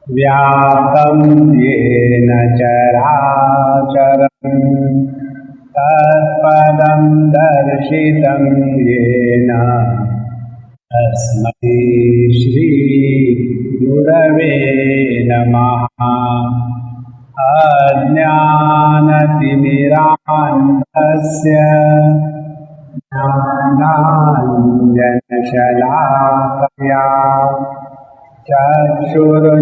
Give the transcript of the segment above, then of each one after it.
व्याप्तं येन चराचरं तत्पदं दर्शितं येन तस्मै श्री गुरवे नमः। अज्ञानतिमिरान्धस्य ज्ञानाञ्जनशलाकया चक्षुरुन्मीलितं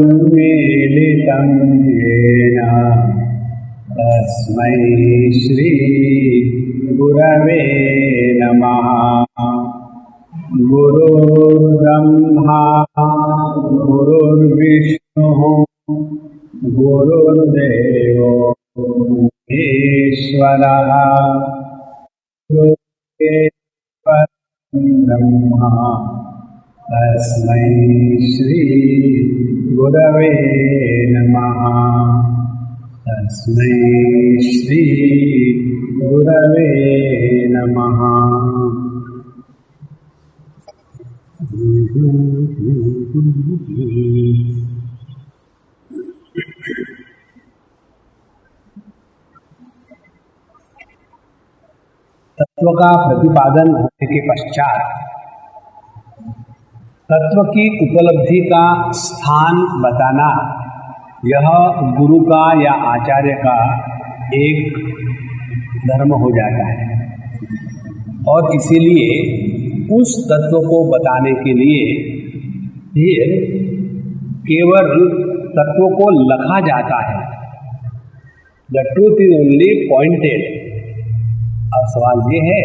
येन तस्मै श्री गुरवे नमः। गुरुर्ब्रह्मा गुरुर्विष्णुः गुरुर्देवो महेश्वरः गुरुर्ब्रह्मा तस्मै श्री गुरवे नमः। तस्मै श्री गुरवे नमः। तत्व का प्रतिपादन होने के पश्चात तत्व की उपलब्धि का स्थान बताना यह गुरु का या आचार्य का एक धर्म हो जाता है, और इसीलिए उस तत्व को बताने के लिए फिर केवल तत्व को लखा जाता है। The truth is only pointed. अब सवाल ये है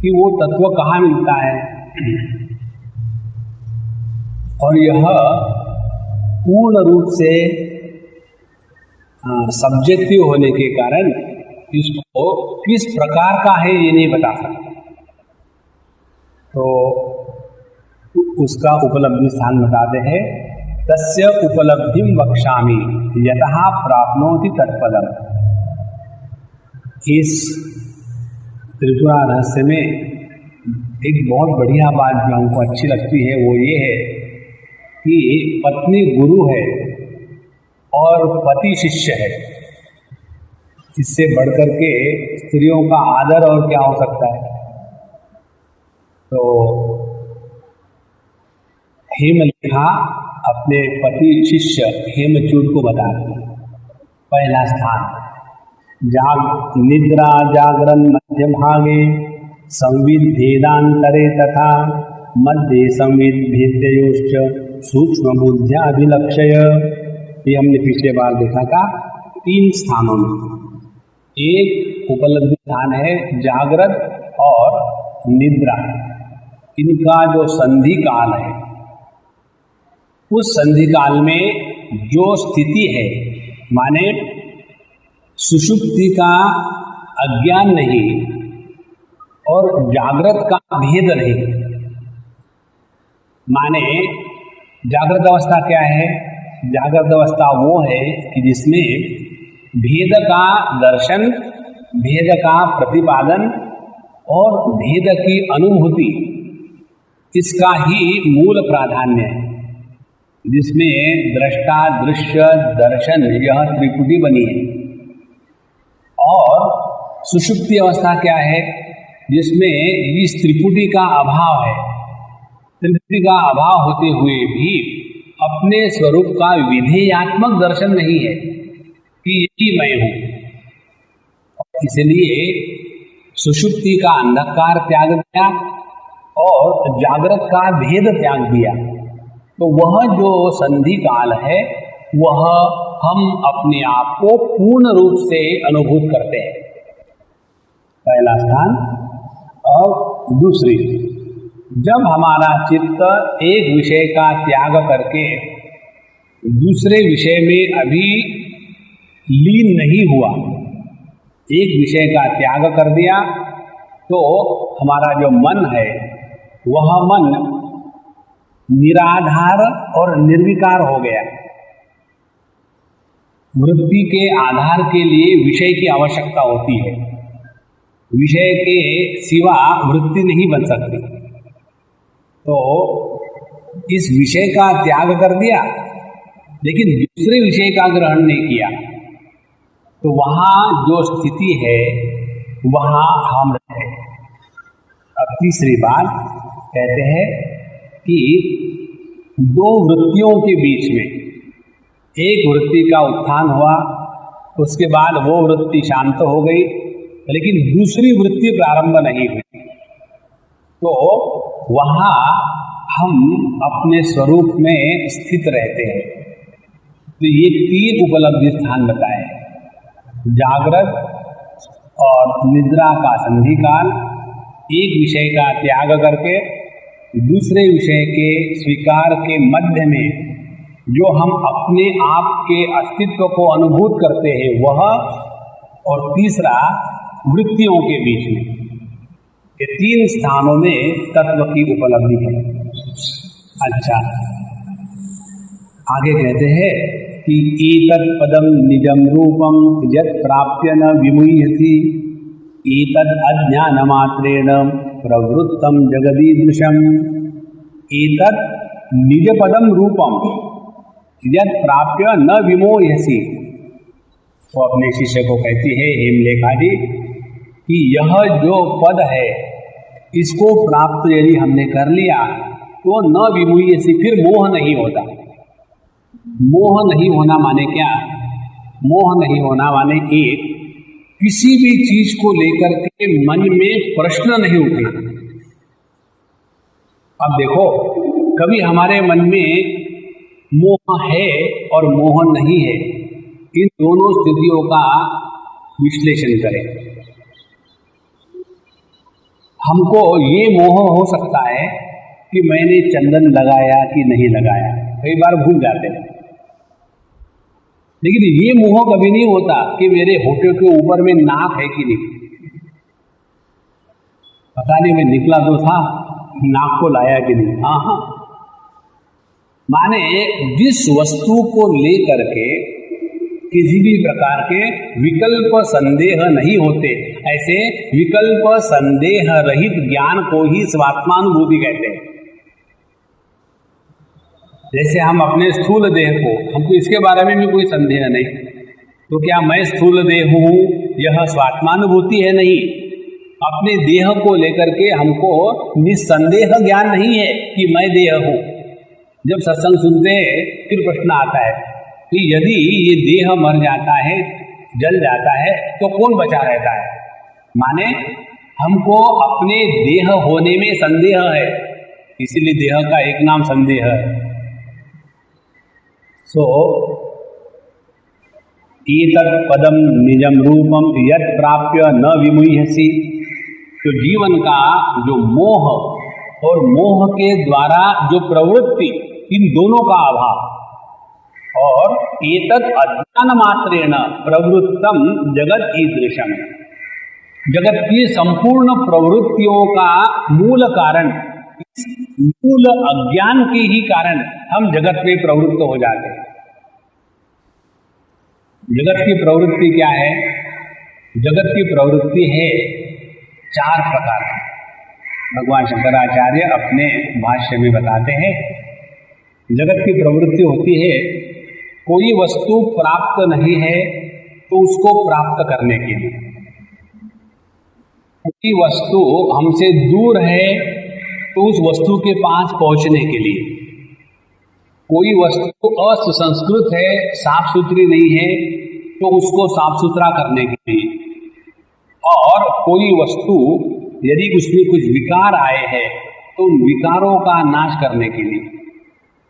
कि वो तत्व कहाँ मिलता है, और यह पूर्ण रूप से सब्जेक्टिव होने के कारण इसको किस प्रकार का है ये नहीं बता सकते। तो उसका उपलब्धि स्थान बताते हैं। तस्य उपलब्धिं वक्ष्यामि यतः प्राप्नोति तत्पदम्। इस त्रिपुरा रहस्य में एक बहुत बढ़िया बात जो हमको अच्छी लगती है वो ये है कि पत्नी गुरु है और पति शिष्य है। इससे बढ़कर के स्त्रियों का आदर और क्या हो सकता है। तो हेमलेखा अपने पति शिष्य हेमचूड को बताती है। पहला स्थान निद्रा जागरण मध्य भागे संविद भेदांतरे तथा मध्य संविद भेद्योश्च सूक्ष्म बुद्धिया अभिलक्षय। ये हमने पिछले बार देखा था 3 स्थानों में। एक उपलब्धि स्थान है जागृत और निद्रा, इनका जो संधि काल है, उस संधि काल में जो स्थिति है, माने सुषुप्ति का अज्ञान नहीं और जागृत का भेद नहीं। माने जागृत अवस्था क्या है? जागृत अवस्था वो है कि जिसमें भेद का दर्शन, भेद का प्रतिपादन और भेद की अनुभूति, इसका ही मूल प्राधान्य है, जिसमें दृष्टा दृश्य दर्शन यह त्रिपुटी बनी है। और सुषुप्ति अवस्था क्या है? जिसमें इस त्रिपुटी का अभाव है। त्रिपुटी का अभाव होते हुए भी अपने स्वरूप का विधेयात्मक दर्शन नहीं है कि यही मैं हूँ। इसलिए सुषुप्ति का अंधकार त्याग दिया और जागृत का भेद त्याग दिया। तो वह जो संधि काल है वह हम अपने आप को पूर्ण रूप से अनुभूत करते हैं। पहला स्थान। और दूसरी, जब हमारा चित्त एक विषय का त्याग करके दूसरे विषय में अभी लीन नहीं हुआ, एक विषय का त्याग कर दिया, तो हमारा जो मन है वह मन निराधार और निर्विकार हो गया। वृत्ति के आधार के लिए विषय की आवश्यकता होती है। विषय के सिवा वृत्ति नहीं बन सकती। तो इस विषय का त्याग कर दिया लेकिन दूसरे विषय का ग्रहण नहीं किया तो वहाँ जो स्थिति है वहाँ हम रहे। अब तीसरी बात कहते हैं कि दो वृत्तियों के बीच में एक वृत्ति का उत्थान हुआ, उसके बाद वो वृत्ति शांत हो गई, लेकिन दूसरी वृत्ति प्रारंभ नहीं हुई, तो वहाँ हम अपने स्वरूप में स्थित रहते हैं। तो ये तीन उपलब्धि स्थान बताए, जागृत और निद्रा का संधिकाल, एक विषय का त्याग करके दूसरे विषय के स्वीकार के मध्य में जो हम अपने आप के अस्तित्व को अनुभूत करते हैं वह, और तीसरा वृत्तियों के बीच में। ये तीन स्थानों में तत्व की उपलब्धि है। अच्छा, आगे कहते हैं कि एतत् पदम निजम रूपम यत् प्राप्य न विमुह्यति एतद् अज्ञानमात्रेण प्रवृत्तम जगदीदृशम। एतत् निज पदम रूपम यत् प्राप्य न विमोह्यसि। वो अपने शिष्य को कहती है, हेमलेखादि, कि यह जो पद है इसको प्राप्त यदि हमने कर लिया तो न विमुह्यसि, फिर मोह नहीं होता। मोह नहीं होना माने क्या? मोह नहीं होना माने एक, किसी भी चीज को लेकर के मन में प्रश्न नहीं उठना। अब देखो, कभी हमारे मन में मोह है और मोह नहीं है, इन दोनों स्थितियों का विश्लेषण करें। हमको ये मोह हो सकता है कि मैंने चंदन लगाया कि नहीं लगाया, कई बार भूल जाते हैं। लेकिन ये मोह कभी नहीं होता कि मेरे होठों के ऊपर में नाक है कि नहीं, पता नहीं मैं निकला तो था, नाक को लाया कि नहीं। हाँ, माने जिस वस्तु को लेकर के किसी भी प्रकार के विकल्प संदेह नहीं होते, ऐसे विकल्प संदेह रहित ज्ञान को ही स्वात्मानुभूति कहते हैं। जैसे हम अपने स्थूल देह को, हमको इसके बारे में भी कोई संदेह नहीं, तो क्या मैं स्थूल देह हूँ, यह स्वात्मानुभूति है? नहीं। अपने देह को लेकर के हमको निस्संदेह ज्ञान नहीं है कि मैं देह हूँ। जब सत्संग सुनते हैं फिर प्रश्न आता है कि यदि ये देह मर जाता है, जल जाता है, तो कौन बचा रहता है? माने हमको अपने देह होने में संदेह है, इसीलिए देह का एक नाम संदेह है। सो एतत् पदम निजम रूपम यत् प्राप्य न विमुह्यसि। तो जीवन का जो मोह और मोह के द्वारा जो प्रवृत्ति, इन दोनों का अभाव, और एतत् अज्ञान मात्रेण प्रवृत्तम जगत ईदृशम। जगत की संपूर्ण प्रवृत्तियों का मूल कारण, मूल अज्ञान के ही कारण हम जगत में प्रवृत्त हो जाते हैं। जगत की प्रवृत्ति क्या है? जगत की प्रवृत्ति है चार प्रकार की। भगवान शंकराचार्य अपने भाष्य में बताते हैं, जगत की प्रवृत्ति होती है, कोई वस्तु प्राप्त नहीं है तो उसको प्राप्त करने के लिए, कोई वस्तु हमसे दूर है तो उस वस्तु के पास पहुंचने के लिए, कोई वस्तु असंस्कृत है, साफ सुथरी नहीं है तो उसको साफ सुथरा करने के लिए, और कोई वस्तु यदि उसमें कुछ विकार आए हैं तो उन विकारों का नाश करने के लिए।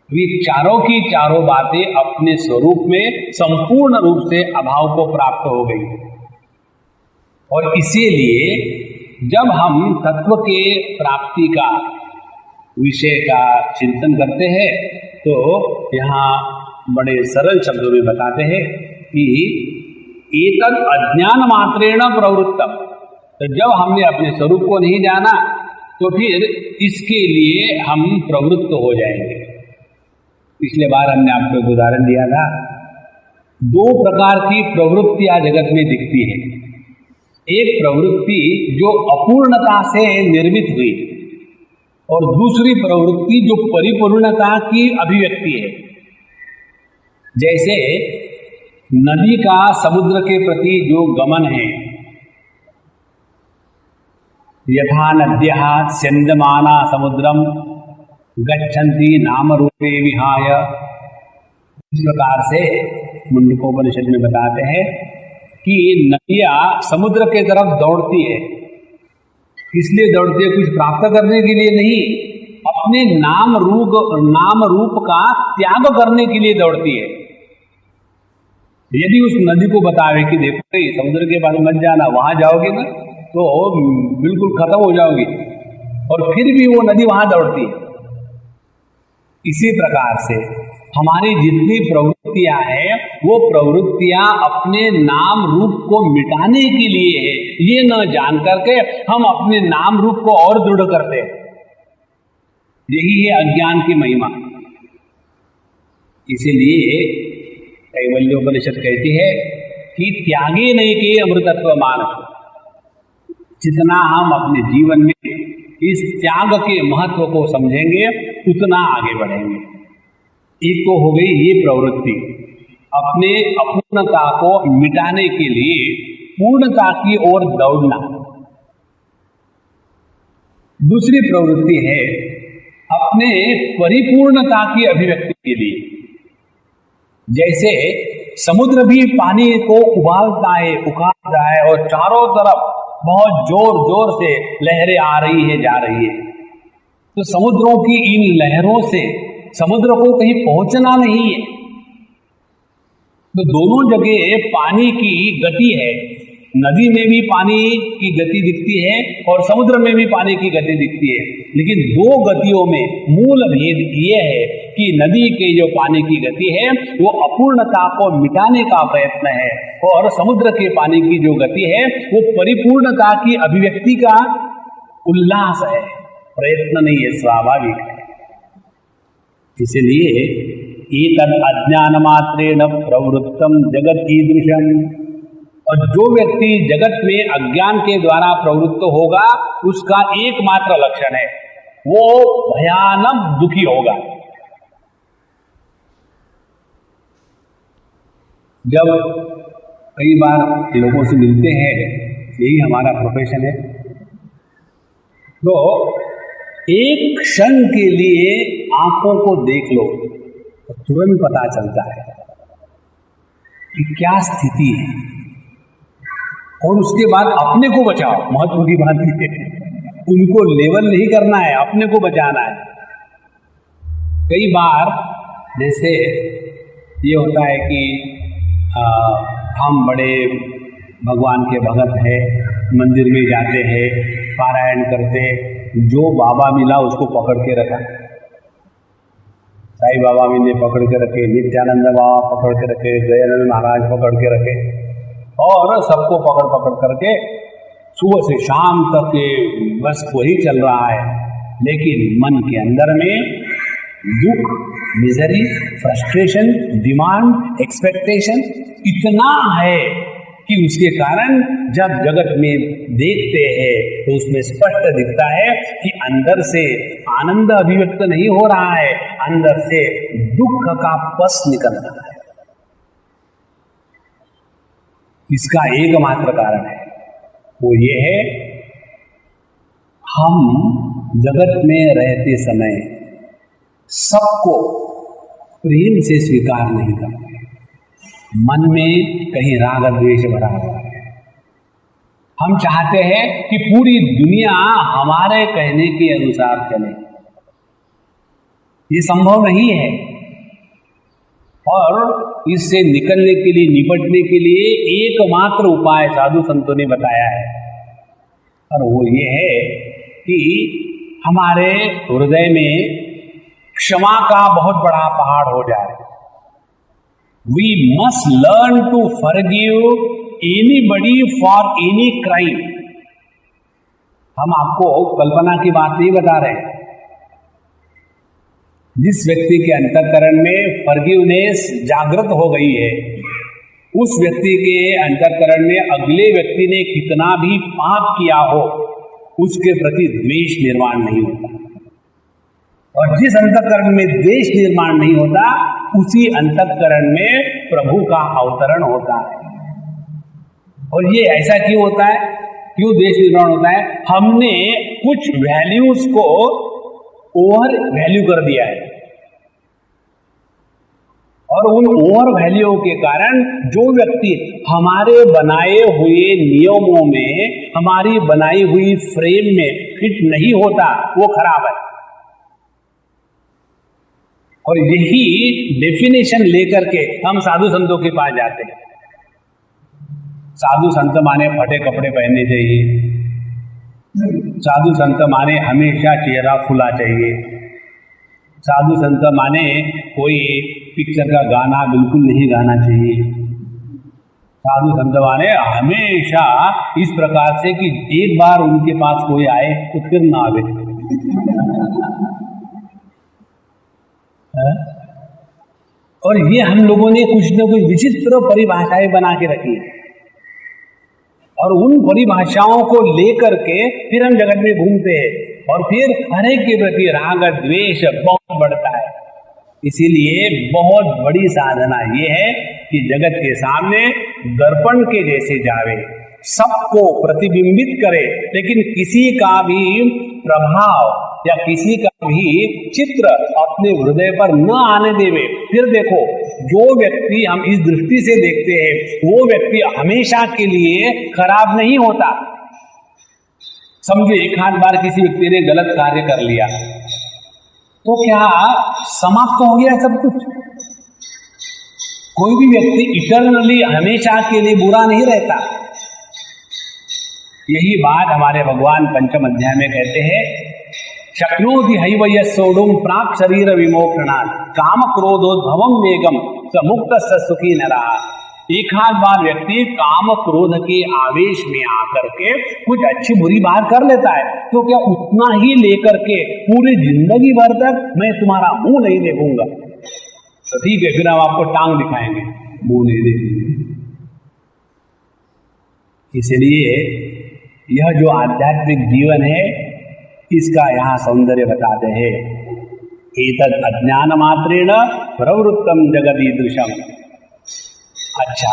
वे चारों की चारों बातें अपने स्वरूप में संपूर्ण रूप से अभाव को प्राप्त हो गई। और इसीलिए जब हम तत्व के प्राप्ति का विषय का चिंतन करते हैं तो यहाँ बड़े सरल शब्दों में बताते हैं कि एतद् अज्ञान मात्रेण प्रवृत्तम। तो जब हमने अपने स्वरूप को नहीं जाना तो फिर इसके लिए हम प्रवृत्त हो जाएंगे। पिछले बार हमने आपको एक उदाहरण दिया था, दो प्रकार की प्रवृत्तियां जगत में दिखती है। एक प्रवृत्ति जो अपूर्णता से निर्मित हुई और दूसरी प्रवृत्ति जो परिपूर्णता की अभिव्यक्ति है। जैसे नदी का समुद्र के प्रति जो गमन है, यथा नद्यः स्यन्दमाना समुद्रम गच्छन्ति नाम रूपे विहाय, इस प्रकार से मुंडकोपनिषद में बताते हैं कि नदियां समुद्र के तरफ दौड़ती है। इसलिए दौड़ती है कुछ प्राप्त करने के लिए नहीं, अपने नाम रूप का त्याग करने के लिए दौड़ती है। यदि उस नदी को बतावे कि देखो समुद्र के पास मत जाना, वहां जाओगे ना तो बिल्कुल खत्म हो जाओगी, और फिर भी वो नदी वहां दौड़ती है। इसी प्रकार से हमारी जितनी प्रवृत्तियां हैं वो प्रवृत्तियां अपने नाम रूप को मिटाने के लिए है, ये न जान करके हम अपने नाम रूप को और दृढ़ करते हैं। यही है अज्ञान की महिमा। इसीलिए कैवल्योपनिषद कहती है कि त्यागे नहीं के अमृतत्व मानस। जितना हम अपने जीवन में इस त्याग के महत्व को समझेंगे उतना आगे बढ़ेंगे। एक तो हो गई ये प्रवृत्ति, अपने अपूर्णता को मिटाने के लिए पूर्णता की ओर दौड़ना। दूसरी प्रवृत्ति है अपने परिपूर्णता की अभिव्यक्ति के लिए। जैसे समुद्र भी पानी को उबालता है, उखाड़ता है, और चारों तरफ बहुत जोर जोर से लहरें आ रही है, जा रही है। तो समुद्रों की इन लहरों से समुद्र को कहीं पहुंचना नहीं है। तो दोनों जगह पानी की गति है, नदी में भी पानी की गति दिखती है और समुद्र में भी पानी की गति दिखती है, लेकिन दो गतियों में मूल भेद ये है कि नदी के जो पानी की गति है वो अपूर्णता को मिटाने का प्रयत्न है, और समुद्र के पानी की जो गति है वो परिपूर्णता की अभिव्यक्ति का उल्लास है, प्रयत्न नहीं है, स्वाभाविक है। इसलिए एतद् अज्ञान मात्रेण प्रवृत्तम जगत ईदृशम, और जो व्यक्ति जगत में अज्ञान के द्वारा प्रवृत्त होगा उसका एकमात्र लक्षण है वो भयानक दुखी होगा। जब कई बार लोगों से मिलते हैं, यही हमारा प्रोफेशन है, तो एक क्षण के लिए आंखों को देख लो तो तुरंत पता चलता है कि क्या स्थिति है, और उसके बाद अपने को बचाओ। महत्व की बात है, उनको लेवल नहीं करना है, अपने को बचाना है। कई बार जैसे ये होता है कि हम बड़े भगवान के भगत हैं, मंदिर में जाते हैं, पारायण करते, जो बाबा मिला उसको पकड़ के रखा। साईं बाबा ने पकड़ के रखे, नित्यानंद बाबा पकड़ के रखे, दयानंद महाराज पकड़ के रखे, और सबको पकड़ पकड़ करके सुबह से शाम तक बस वही चल रहा है। लेकिन मन के अंदर में दुख, मिजरी, फ्रस्ट्रेशन, डिमांड, एक्सपेक्टेशन इतना है कि उसके कारण जब जगत में देखते हैं तो उसमें स्पष्ट दिखता है कि अंदर से आनंद अभिव्यक्त नहीं हो रहा है, अंदर से दुख का पस निकल रहा है। इसका एकमात्र कारण है वो ये है, हम जगत में रहते समय सबको प्रेम से स्वीकार नहीं करते। मन में कहीं राग द्वेष भरा हुआ है। हम चाहते हैं कि पूरी दुनिया हमारे कहने के अनुसार चले, ये संभव नहीं है। और इससे निकलने के लिए, निपटने के लिए एकमात्र उपाय साधु संतों ने बताया है, और वो ये है कि हमारे हृदय में क्षमा का बहुत बड़ा पहाड़ हो जाए। We must learn to forgive anybody for any crime. हम आपको कल्पना की बात नहीं बता रहे। जिस व्यक्ति के अंतःकरण में फॉरगिवनेस जागृत हो गई है, उस व्यक्ति के अंतःकरण में अगले व्यक्ति ने कितना भी पाप किया हो उसके प्रति द्वेष निर्माण नहीं होता। और जिस अंतःकरण में द्वेष निर्माण नहीं होता, उसी अंतःकरण में प्रभु का अवतरण होता है। और ये ऐसा क्यों होता है, क्यों द्वेष निर्माण होता है? हमने कुछ वैल्यूज को ओवर वैल्यू कर दिया है, और उन ओवर वैल्यू के कारण जो व्यक्ति हमारे बनाए हुए नियमों में, हमारी बनाई हुई फ्रेम में फिट नहीं होता, वो खराब है। और यही डेफिनेशन लेकर के हम साधु संतों के पास जाते हैं। साधु संत माने फटे कपड़े पहनने चाहिए, साधु संत माने हमेशा चेहरा खुला चाहिए, साधु संत माने कोई पिक्चर का गाना बिल्कुल नहीं गाना चाहिए, साधु संत माने हमेशा इस प्रकार से कि एक बार उनके पास कोई आए तो फिर ना आवे। और ये हम लोगों ने कुछ न कुछ विचित्र परिभाषाएं बना के रखी है, और उन परिभाषाओं को लेकर के फिर हम जगत में घूमते हैं, और फिर हर एक के प्रति राग द्वेष बहुत बढ़ता है। इसीलिए बहुत बड़ी साधना ये है कि जगत के सामने दर्पण के जैसे जावे, सबको प्रतिबिंबित करे, लेकिन किसी का भी प्रभाव या किसी का भी चित्र अपने हृदय पर न आने देवे। फिर देखो, जो व्यक्ति हम इस दृष्टि से देखते हैं वो व्यक्ति हमेशा के लिए खराब नहीं होता। समझो एक आध बार किसी व्यक्ति ने गलत कार्य कर लिया तो क्या समाप्त हो गया सब कुछ? कोई भी व्यक्ति इटर्नली हमेशा के लिए बुरा नहीं रहता। यही बात हमारे भगवान पंचम अध्याय में कहते हैं, शक्नोति हैव यस्सोढुं प्राप्त शरीर विमोक्षणात् काम क्रोधोद्भवं वेगम स मुक्तः सुखी नरः। एक आध बार व्यक्ति काम क्रोध के आवेश में आकर के कुछ अच्छी बुरी बात कर लेता है, तो क्या उतना ही लेकर के पूरी जिंदगी भर तक मैं तुम्हारा मुंह नहीं देखूंगा, तो ठीक है फिर हम आपको टांग दिखाएंगे, मुंह नहीं देखेंगे। इसलिए यह जो आध्यात्मिक जीवन है इसका यहाँ सौंदर्य बताते हैं। एतद् अज्ञान मात्रेण प्रवृत्तम जगदीदृशम। अच्छा,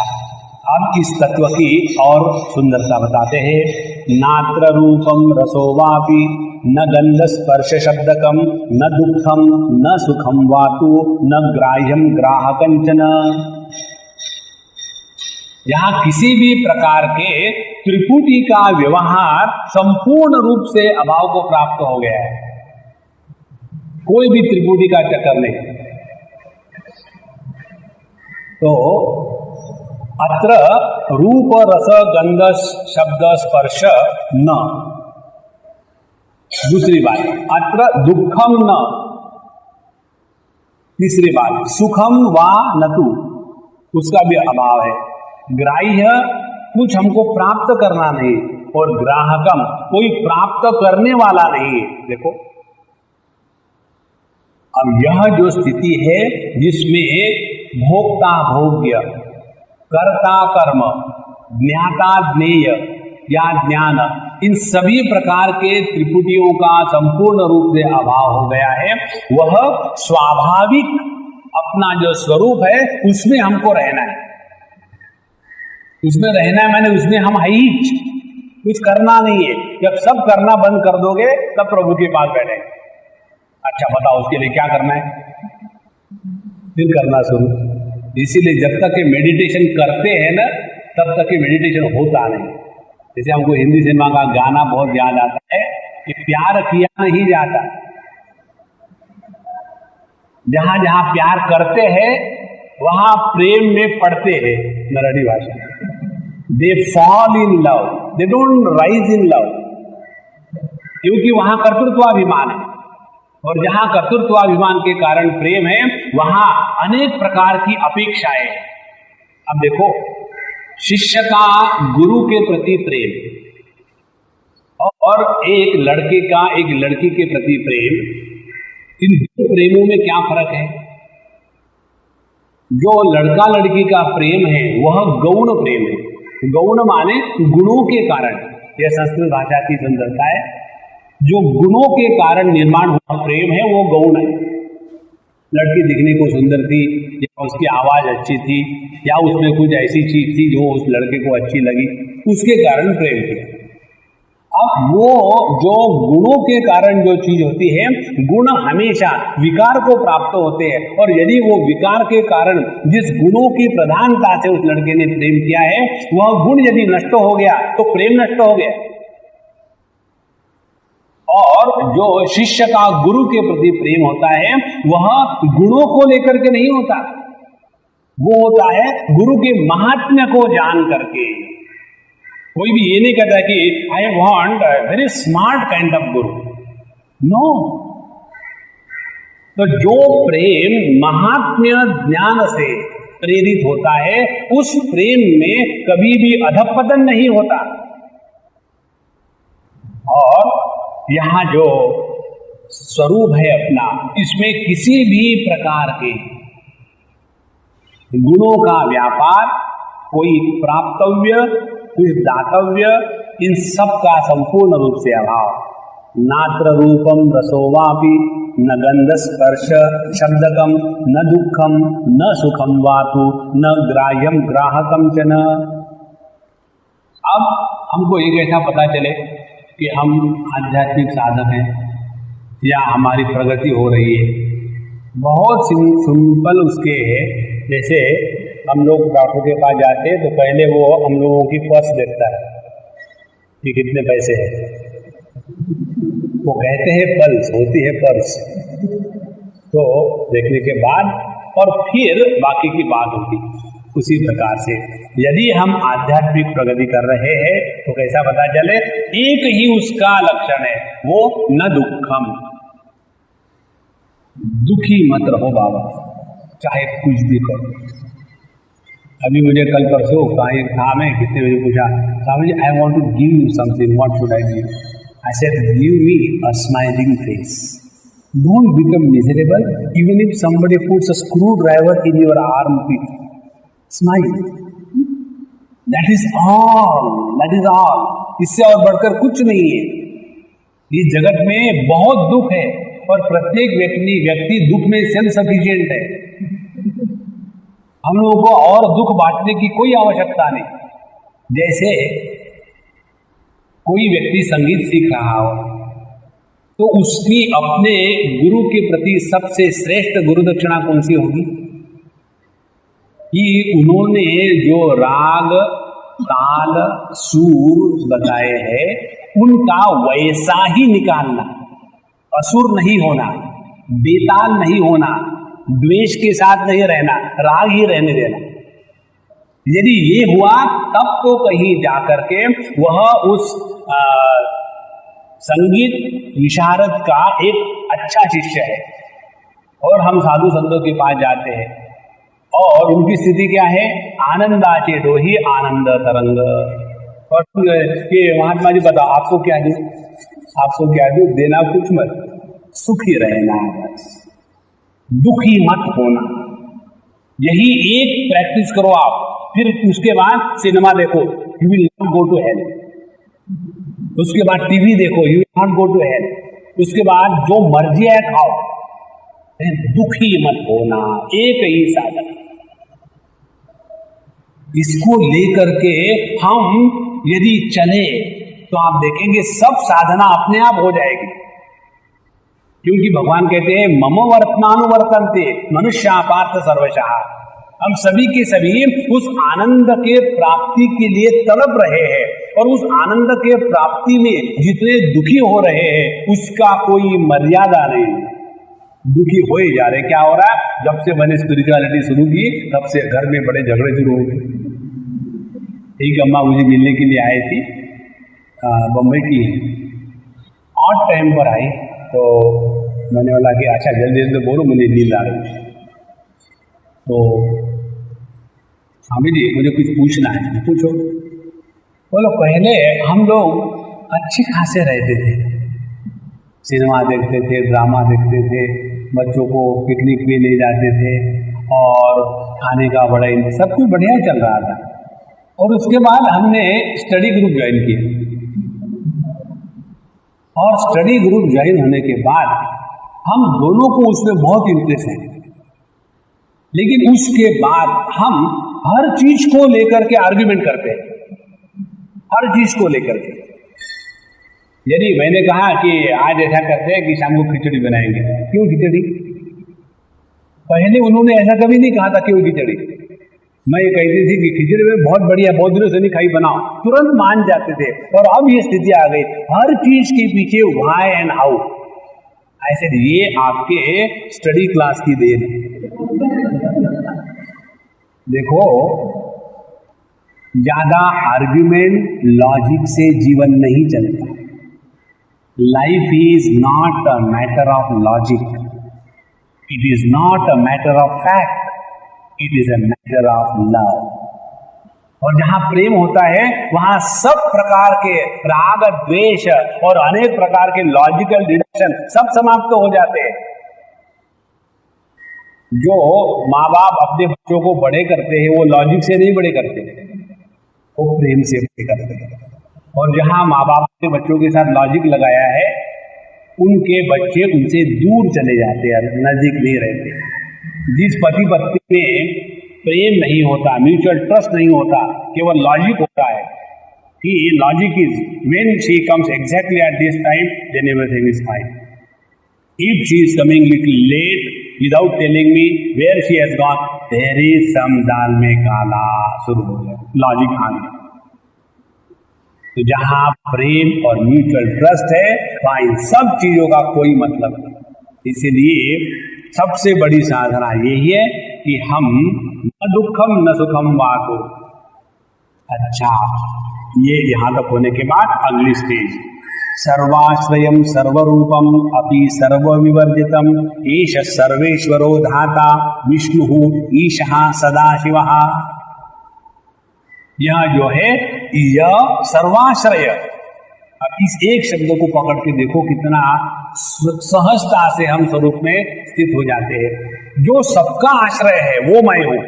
अब इस तत्व की और सुंदरता बताते हैं। नात्र रूपम रसो वापि न गंध स्पर्श शब्दकम न दुखम न सुखम वातु न ग्राह्यम ग्राहकंचन। यहाँ किसी भी प्रकार के त्रिपुटी का व्यवहार संपूर्ण रूप से अभाव को प्राप्त हो गया है। कोई भी त्रिपुटी का चक्कर नहीं। तो अत्र रूप रस गंध शब्द स्पर्श न। दूसरी बात, अत्र दुखम न। तीसरी बात, सुखम वा नतु, उसका भी अभाव है। ग्राह्य, कुछ हमको प्राप्त करना नहीं, और ग्राहकम, कोई प्राप्त करने वाला नहीं। देखो, अब यह जो स्थिति है जिसमें भोक्ता भोग्य, कर्ता कर्म, ज्ञाता ज्ञेय या ज्ञान, इन सभी प्रकार के त्रिपुटियों का संपूर्ण रूप से अभाव हो गया है, वह स्वाभाविक अपना जो स्वरूप है उसमें हमको रहना है। उसमें रहना है मैंने उसमें हम है ही, कुछ करना नहीं है। जब सब करना बंद कर दोगे तब प्रभु के पास बैठे। अच्छा बताओ उसके लिए क्या करना है? फिर करना शुरू। इसीलिए जब तक ये मेडिटेशन करते हैं ना, तब तक ये मेडिटेशन होता नहीं। जैसे हमको हिंदी सिनेमा का गाना बहुत याद आता है कि प्यार किया नहीं जाता। जहां जहां प्यार करते हैं वहां प्रेम में पड़ते हैं। मराठी भाषा, they fall in love, they don't rise in love, क्योंकि वहां कर्तृत्वाभिमान है। और जहां कर्तृत्वाभिमान के कारण प्रेम है, वहां अनेक प्रकार की अपेक्षाएं हैं। अब देखो, शिष्य का गुरु के प्रति प्रेम और एक लड़के का एक लड़की के प्रति प्रेम, इन दो प्रेमों में क्या फर्क है? जो लड़का लड़की का प्रेम है वह गौण प्रेम है। गौण माने गुणों के कारण। यह संस्कृत भाषा की सुंदरता है। जो गुणों के कारण निर्माण हुआ प्रेम है वो गौण है। लड़की दिखने को सुंदर थी, या उसकी आवाज अच्छी थी, या उसमें कुछ ऐसी चीज थी जो उस लड़के को अच्छी लगी, उसके कारण प्रेम किया। अब वो जो गुणों के कारण जो चीज होती है, गुण हमेशा विकार को प्राप्त होते हैं, और यदि वो विकार के कारण जिस गुणों की प्रधानता से उस लड़के ने प्रेम किया है, वह गुण यदि नष्ट हो गया तो प्रेम नष्ट हो गया। और जो शिष्य का गुरु के प्रति प्रेम होता है वह गुणों को लेकर के नहीं होता, वो होता है गुरु के महात्म्य को जान करके। कोई भी ये नहीं कहता कि I want very smart kind of Guru, no. तो जो प्रेम महात्म्य ज्ञान से प्रेरित होता है, उस प्रेम में कभी भी अधपतन नहीं होता। और यहां जो स्वरूप है अपना, इसमें किसी भी प्रकार के गुणों का व्यापार, कोई प्राप्तव्य, कुछ दातव्य, इन सब का संपूर्ण रूप से अभाव। नात्र रूपम रसोवापि न गंध स्पर्श शब्दकम न दुखम न सुखम वातु न ग्राह्यम ग्राहकम च न। अब हमको एक ऐसा पता चले कि हम आध्यात्मिक साधक हैं या हमारी प्रगति हो रही है, बहुत सिंपल उसके है। जैसे हम लोग डॉक्टर के पास जाते हैं तो पहले वो हम लोगों की पर्स देखता है कि कितने पैसे हैं, वो कहते हैं पल्स, होती है पर्स, तो देखने के बाद और फिर बाकी की बात होती। उसी प्रकार से यदि हम आध्यात्मिक प्रगति कर रहे हैं तो कैसा पता चले, एक ही उसका लक्षण है, वो न दुखम, दुखी मत रहो बाबा, चाहे कुछ भी करो। अभी मुझे कल परसों कहीं था, मैं कितने बजे पूछा, Swami ji I want to give you something, what should I give? I said give me a smiling face, don't become miserable even if somebody puts a screwdriver in your armpit, smile, that is all, that is all. इससे और बढ़कर कुछ नहीं है। इस जगत में बहुत दुख है और प्रत्येक व्यक्ति दुख में सेल्फ सफिशिएंट है। हम लोगों को और दुख बांटने की कोई आवश्यकता नहीं। जैसे कोई व्यक्ति संगीत सीख रहा हो तो उसकी अपने गुरु के प्रति सबसे श्रेष्ठ गुरु दक्षिणा कौन सी होगी? कि उन्होंने जो राग ताल सूर बताए हैं उनका वैसा ही निकालना, असुर नहीं होना, बेताल नहीं होना, द्वेष के साथ नहीं रहना, राग ही रहने देना। यदि ये हुआ तब तो कहीं जाकर के वह उस संगीत विशारद का एक अच्छा शिष्य है। और हम साधु संतों के पास जाते हैं और उनकी स्थिति क्या है? आनंदाचे डोही आनंद तरंग। और ये महात्मा जी बताओ आपको क्या दूं, आपको क्या दूं? देना कुछ मत, सुखी रहना, दुखी मत होना। यही एक प्रैक्टिस करो आप, फिर उसके बाद सिनेमा देखो, you will not go to hell. उसके बाद टीवी देखो, you will not go to hell. उसके बाद जो मर्जी है खाओ, दुखी मत होना, एक ही साधन। इसको लेकर के हम यदि चले तो आप देखेंगे सब साधना अपने आप हो जाएगी। क्योंकि भगवान कहते हैं मम वर्तमानुवर्तन्ते मनुष्या पार्थ सर्वशः। हम सभी के सभी उस आनंद के प्राप्ति के लिए तड़प रहे हैं, और उस आनंद के प्राप्ति में जितने दुखी हो रहे हैं उसका कोई मर्यादा नहीं। दुखी हो ही जा रहे। क्या हो रहा है? जब से मैंने स्पिरिचुअलिटी शुरू की तब से घर में बड़े झगड़े शुरू हो गए। एक अम्मा मुझे मिलने के लिए आई थी, बम्बई की, ऑड टाइम पर आई, तो मैंने बोला कि अच्छा जल्दी जल्दी बोलो, मुझे नींद आ रही। तो स्वामी जी मुझे कुछ पूछना है। पूछो। बोलो पहले हम लोग अच्छे खासे रहते थे, सिनेमा देखते थे, ड्रामा देखते थे, बच्चों को पिकनिक पे ले जाते थे और खाने का बड़ा सब कुछ बढ़िया चल रहा था। और उसके बाद हमने स्टडी ग्रुप ज्वाइन किया। और स्टडी ग्रुप ज्वाइन होने के बाद हम दोनों को उसमें बहुत इंटरेस्ट है, लेकिन उसके बाद हम हर चीज को लेकर के आर्ग्यूमेंट करते हैं, हर चीज को लेकर के। यदि मैंने कहा कि आज ऐसा करते हैं कि शाम को खिचड़ी बनाएंगे, क्यों खिचड़ी? पहले उन्होंने ऐसा कभी नहीं कहा था क्यों खिचड़ी। मैं ये कहती थी कि खिचड़ी में बहुत बढ़िया, बहुत दिनों से नहीं खाई, बनाओ, तुरंत मान जाते थे। और अब ये स्थिति आ गई, हर चीज के पीछे व्हाई एंड हाउ। ऐसे ये आपके स्टडी क्लास की देन है। देखो, ज्यादा आर्ग्यूमेंट लॉजिक से जीवन नहीं चलता। Life is not a matter of logic, it is not a matter of fact, it is a matter of love. और जहां प्रेम होता है वहां सब प्रकार के राग द्वेष और अनेक प्रकार के लॉजिकल डिडक्शन सब समाप्त हो जाते हैं। जो माँ बाप अपने बच्चों को बड़े करते हैं वो लॉजिक से नहीं बड़े करते, वो प्रेम से बड़े करते हैं। और जहां माँ बाप ने बच्चों के साथ लॉजिक लगाया है, उनके बच्चे उनसे दूर चले जाते हैं, नजदीक नहीं रहते। जिस पति पत्नी में प्रेम नहीं होता, म्यूचुअल ट्रस्ट नहीं होता, केवल लॉजिक होता है कि logic is when she comes exactly at this time then everything is fine. If she is coming little late without telling me where she has gone, there is some dal में काला, शुरू हो गया, लॉजिक आ गया। तो जहां प्रेम और म्यूचुअल ट्रस्ट है वहां इन सब चीजों का कोई मतलब नहीं। इसीलिए सबसे बड़ी साधना यही है कि हम न दुखम न सुखम वाको। अच्छा, ये यहां तक होने के बाद अगली स्टेज, सर्वाश्रयम सर्वरूपम अपि सर्वविवर्जितम एष सर्वेश्वरो धाता विष्णु ईशः सदाशिवः। यह जो है यह सर्वाश्रय, इस एक शब्द को पकड़ के देखो कितना सहजता से हम स्वरूप में स्थित हो जाते हैं। जो सबका आश्रय है वो मैं हूं।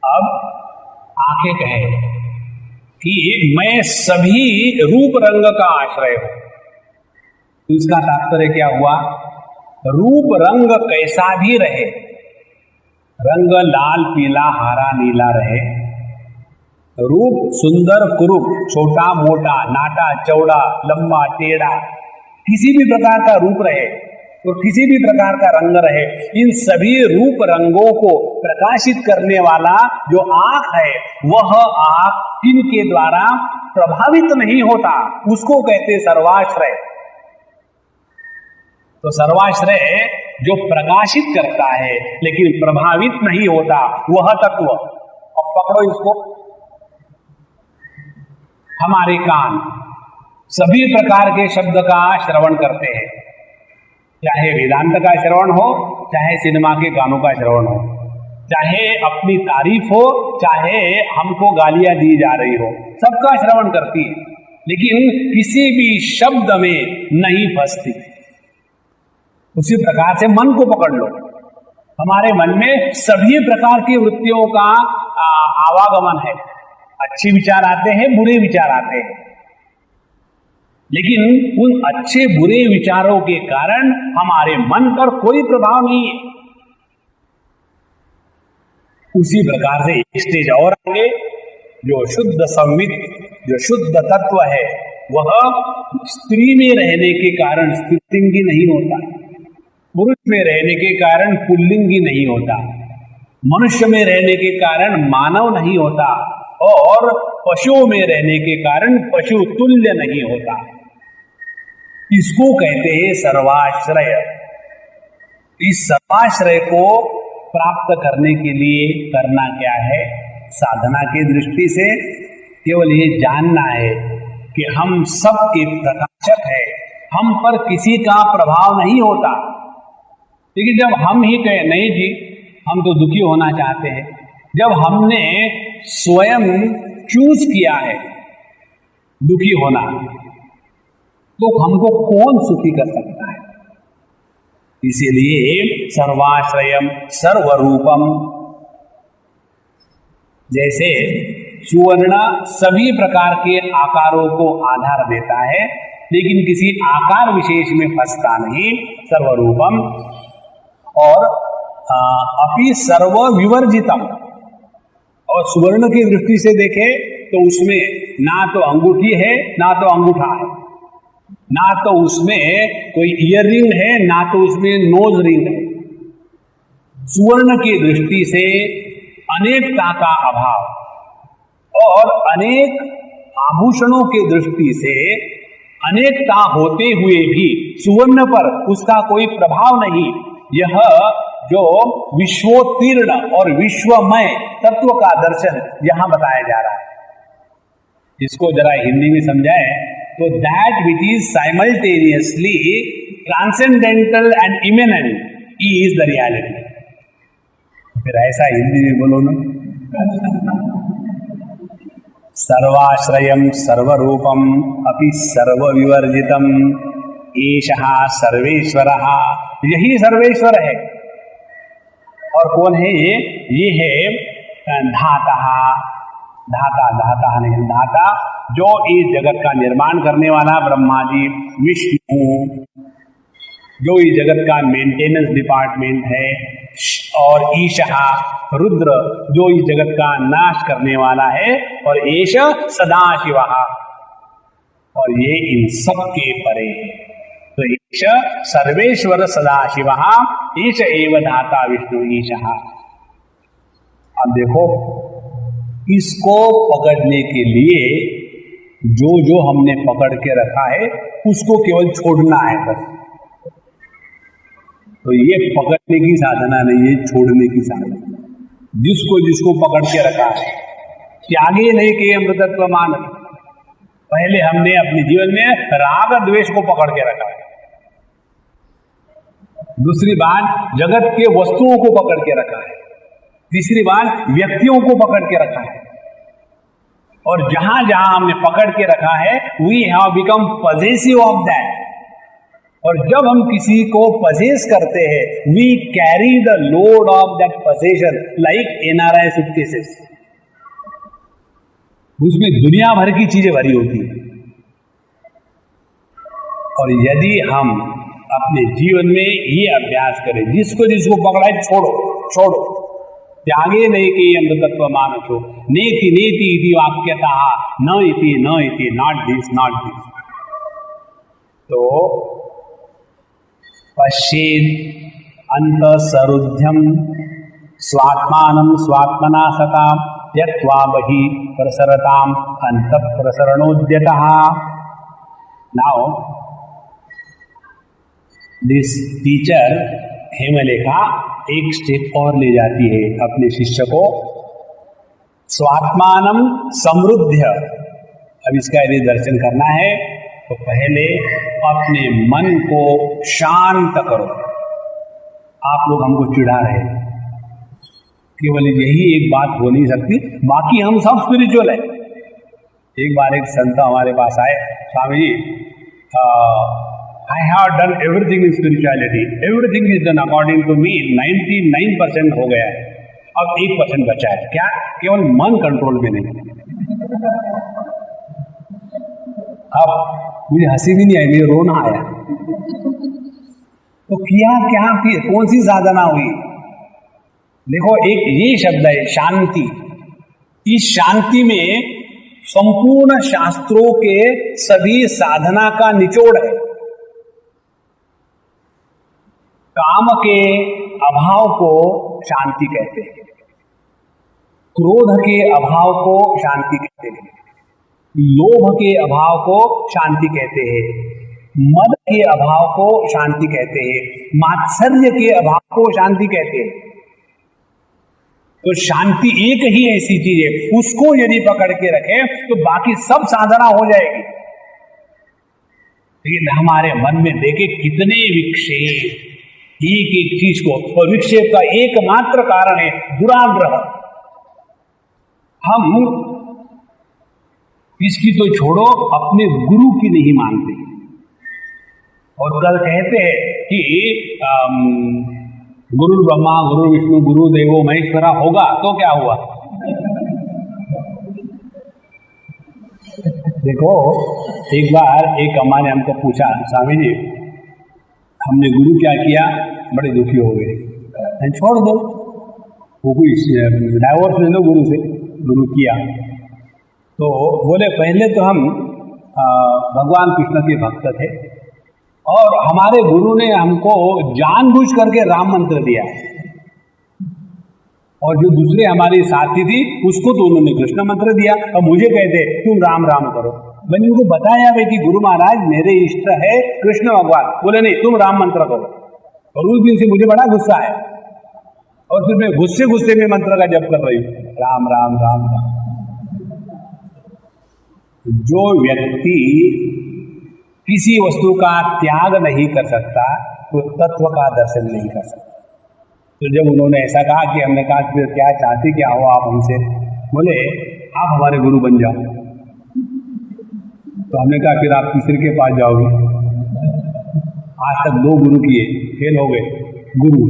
अब आंखें कहें कि मैं सभी रूप रंग का आश्रय हूं, तो इसका तात्पर्य क्या हुआ? रूप रंग कैसा भी रहे, रंग लाल पीला हरा नीला रहे, रूप सुंदर कुरूप, छोटा मोटा, नाटा चौड़ा, लंबा टेढ़ा, किसी भी प्रकार का रूप रहे और किसी भी प्रकार का रंग रहे, इन सभी रूप रंगों को प्रकाशित करने वाला जो आंख है, वह आंख इनके द्वारा प्रभावित नहीं होता, उसको कहते सर्वाश्रय। तो सर्वाश्रय जो प्रकाशित करता है लेकिन प्रभावित नहीं होता, वह तत्व। अब पकड़ो इसको। हमारे कान सभी प्रकार के शब्द का श्रवण करते हैं, चाहे वेदांत का श्रवण हो, चाहे सिनेमा के गानों का श्रवण हो, चाहे अपनी तारीफ हो, चाहे हमको गालियां दी जा रही हो, सबका श्रवण करती है, लेकिन किसी भी शब्द में नहीं फंसती। उसी प्रकार से मन को पकड़ लो, हमारे मन में सभी प्रकार की वृत्तियों का आवागमन है। अच्छे विचार आते हैं, बुरे विचार आते हैं, लेकिन उन अच्छे बुरे विचारों के कारण हमारे मन पर कोई प्रभाव नहीं है। उसी प्रकार से एक स्टेज और आगे, जो शुद्ध संवित, जो शुद्ध तत्व है, वह स्त्री में रहने के कारण स्त्रीलिंगी नहीं होता, पुरुष में रहने के कारण पुल्लिंगी नहीं होता, मनुष्य में रहने के कारण मानव नहीं होता, और पशुओं में रहने के कारण पशु तुल्य नहीं होता। इसको कहते हैं सर्वाश्रय। इस सर्वाश्रय को प्राप्त करने के लिए करना क्या है? साधना की दृष्टि से केवल ये जानना है कि हम सब के प्रकाशक है, हम पर किसी का प्रभाव नहीं होता। लेकिन जब हम ही कहें नहीं जी हम तो दुखी होना चाहते हैं, जब हमने स्वयं चूज किया है दुखी होना, तो हमको कौन सुखी कर सकता है? इसीलिए सर्वाश्रयम सर्वरूपम। जैसे सुवर्ण सभी प्रकार के आकारों को आधार देता है, लेकिन किसी आकार विशेष में फंसता नहीं। सर्वरूपम और अपि सर्व विवर्जितम, और सुवर्ण की दृष्टि से देखे तो उसमें ना तो अंगूठी है ना तो अंगूठा है, ना तो उसमें कोई ईयर रिंग है ना तो उसमें नोज रिंग है। सुवर्ण की दृष्टि से अनेकता का अभाव और अनेक आभूषणों की दृष्टि से अनेकता होते हुए भी सुवर्ण पर उसका कोई प्रभाव नहीं। यह जो विश्वोत्तीर्ण और विश्वमय तत्व का दर्शन यहां बताया जा रहा है। इसको जरा हिंदी में समझाए तो that which is simultaneously transcendental and immanent is the reality. फिर ऐसा हिंदी में बोलो ना, सर्वाश्रयम सर्वरूपम अपि सर्वविवर्जितम एषः सर्वेश्वरः, यही सर्वेश्वर है। और कौन है ये है धाता, धाता नहीं, धाता जो इस जगत का निर्माण करने वाला ब्रह्मा जी, विष्णु जो इस जगत का मेंटेनेंस डिपार्टमेंट है, और ईशः रुद्र जो इस जगत का नाश करने वाला है, और एष सदाशिवः, और ये इन सब के परे है। तो ईश सर्वेश्वर सदाशिवः ईश एव धाता विष्णु ईशः। अब देखो, इसको पकड़ने के लिए जो जो हमने पकड़ के रखा है उसको केवल छोड़ना है बस। तो ये पकड़ने की साधना नहीं, ये छोड़ने की साधना। जिसको जिसको पकड़ के रखा है, त्यागे नहीं कि अमृतत्व मान। पहले हमने अपने जीवन में राग द्वेष को पकड़ के रखा है, दूसरी बात जगत के वस्तुओं को पकड़ के रखा है, तीसरी बात व्यक्तियों को पकड़ के रखा है। और जहां जहां हमने पकड़ के रखा है we have become possessive of that. और जब हम किसी को पजेस करते हैं we carry the load of that possession like NRI suitcases. उसमें दुनिया भर की चीजें भरी होती है। और यदि हम अपने जीवन में ये अभ्यास करें, जिसको जिसको पकड़ा है छोड़ो छोड़ो, त्यागे नहीं कि अमृतत्व मानसो, नेति नेति इति वाक्यतः न इति नॉट दिस नॉट दिस। तो पश्येत् अंतःसरुध्यं स्वात्मानं स्वात्मना सता त्यक्त्वा बहिः प्रसरताम् अंतःप्रसरणोद्यतः। नाउ दिस टीचर हेमलेखा एक स्टेप और ले जाती है अपने शिष्य को, स्वात्मानम समृद्ध। अब इसका यदि दर्शन करना है तो पहले अपने मन को शांत करो। आप लोग हमको चिढ़ा रहे हैं, केवल यही एक बात हो नहीं सकती, बाकी हम सब स्पिरिचुअल है। एक बार एक संत हमारे पास आए, Swami ji I have done everything in spirituality. Everything is done according to me. 99% हो गया है, अब 1% बचा है। क्या? केवल मन कंट्रोल में नहीं। अब मुझे हंसी भी नहीं आई, मुझे रोना आया। तो किया क्या, कौन सी साधना हुई? देखो, एक ये शब्द है शांति। इस शांति में संपूर्ण शास्त्रों के सभी साधना का निचोड़ है। काम के अभाव को शांति कहते हैं, क्रोध के अभाव को शांति कहते हैं, लोभ के अभाव को शांति कहते हैं, मद के अभाव को शांति कहते हैं, मात्सर्य के अभाव को शांति कहते हैं। तो शांति एक ही ऐसी चीज है, उसको यदि पकड़ के रखे तो बाकी सब साधना हो जाएगी। लेकिन हमारे मन में देखे कितने विक्षेप, एक एक चीज को, और विक्षेप का एकमात्र कारण है दुराग्रह। हम इसकी तो छोड़ो, अपने गुरु की नहीं मानते। और कल कहते हैं कि गुरु ब्रह्मा गुरु विष्णु गुरु देवो महेश्वरा होगा, तो क्या हुआ? देखो, एक बार एक अम्मा ने हमको पूछा, स्वामी जी हमने गुरु क्या किया, बड़े दुखी हो गए, छोड़ दो, वो कोई डाइवोर्स ले लो गुरु से। गुरु किया तो बोले पहले तो हम भगवान कृष्ण के भक्त थे और हमारे गुरु ने हमको जानबूझ करके राम मंत्र दिया, और जो दूसरे हमारी साथी थी उसको तो उन्होंने कृष्ण मंत्र दिया, और मुझे कहते तुम राम राम करो। मैंने उनको बताया भाई कि गुरु महाराज मेरे इष्ट है कृष्ण भगवान। बोले नहीं, तुम राम मंत्र करो। और उस दिन से मुझे बड़ा गुस्सा आया, और फिर मैं गुस्से गुस्से में मंत्र का जप कर रही हूँ, राम राम राम राम। जो व्यक्ति किसी वस्तु का त्याग नहीं कर सकता तो तत्व का दर्शन नहीं कर सकता। तो जब उन्होंने ऐसा कहा कि हमने कहा फिर क्या चाहते क्या हो आप हमसे, बोले आप हमारे गुरु बन जाओ। तो हमने कहा फिर आप तीसरे के पास जाओगे। आज तक 2 गुरु किए, फेल हो गए गुरु,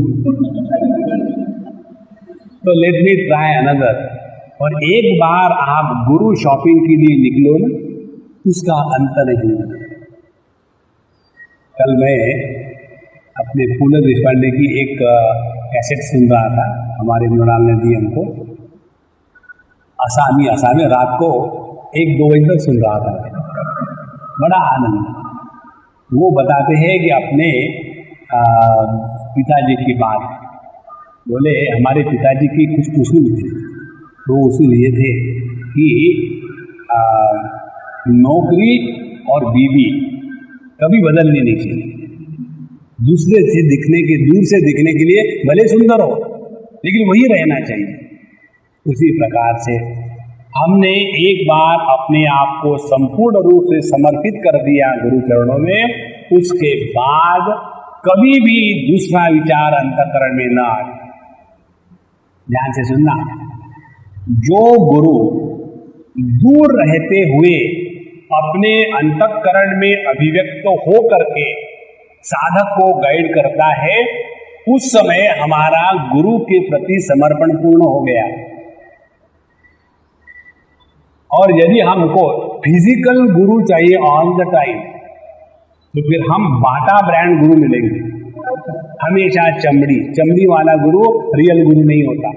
तो लेट मी ट्राई अनदर। और एक बार आप गुरु शॉपिंग के लिए निकलो ना, उसका अंत नहीं। कल मैं अपने फूल देशपांडे की एक कैसेट सुन रहा था, हमारे मृणाल ने दी हमको, असामी रात को 1-2 बजे तक सुन रहा था, बड़ा आनंद। वो बताते हैं कि अपने पिताजी की बात, बोले हमारे पिताजी की कुछ उसूल थे, तो उसूल ये थे कि नौकरी और बीवी कभी बदलनी नहीं चाहिए। दूसरे से दिखने के, दूर से दिखने के लिए भले सुंदर हो लेकिन वही रहना चाहिए। उसी प्रकार से हमने एक बार अपने आप को संपूर्ण रूप से समर्पित कर दिया गुरु चरणों में, उसके बाद कभी भी दूसरा विचार अंतःकरण में न आए। ध्यान से सुनना, जो गुरु दूर रहते हुए अपने अंतःकरण में अभिव्यक्त हो करके साधक को गाइड करता है, उस समय हमारा गुरु के प्रति समर्पण पूर्ण हो गया। और यदि हमको फिजिकल गुरु चाहिए ऑल द टाइम, तो फिर हम बाटा ब्रांड गुरु मिलेंगे, हमेशा चमड़ी वाला गुरु रियल गुरु नहीं होता।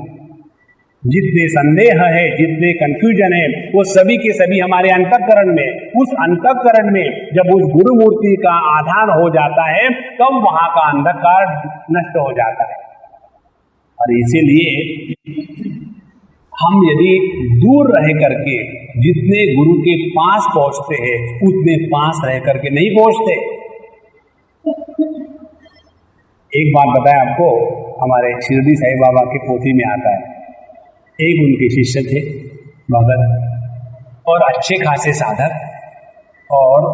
जितने संदेह है, जितने कंफ्यूजन है, वो सभी के सभी हमारे अंतःकरण में, उस अंतःकरण में जब उस गुरु मूर्ति का आधान हो जाता है तब वहां का अंधकार नष्ट हो जाता है। और इसीलिए हम यदि दूर रह करके जितने गुरु के पास पहुंचते हैं उतने पास रह करके नहीं पहुंचते। एक बात बताया आपको, हमारे शिरडी साईं बाबा के पोथी में आता है, एक उनके शिष्य थे भगत और अच्छे खासे साधक, और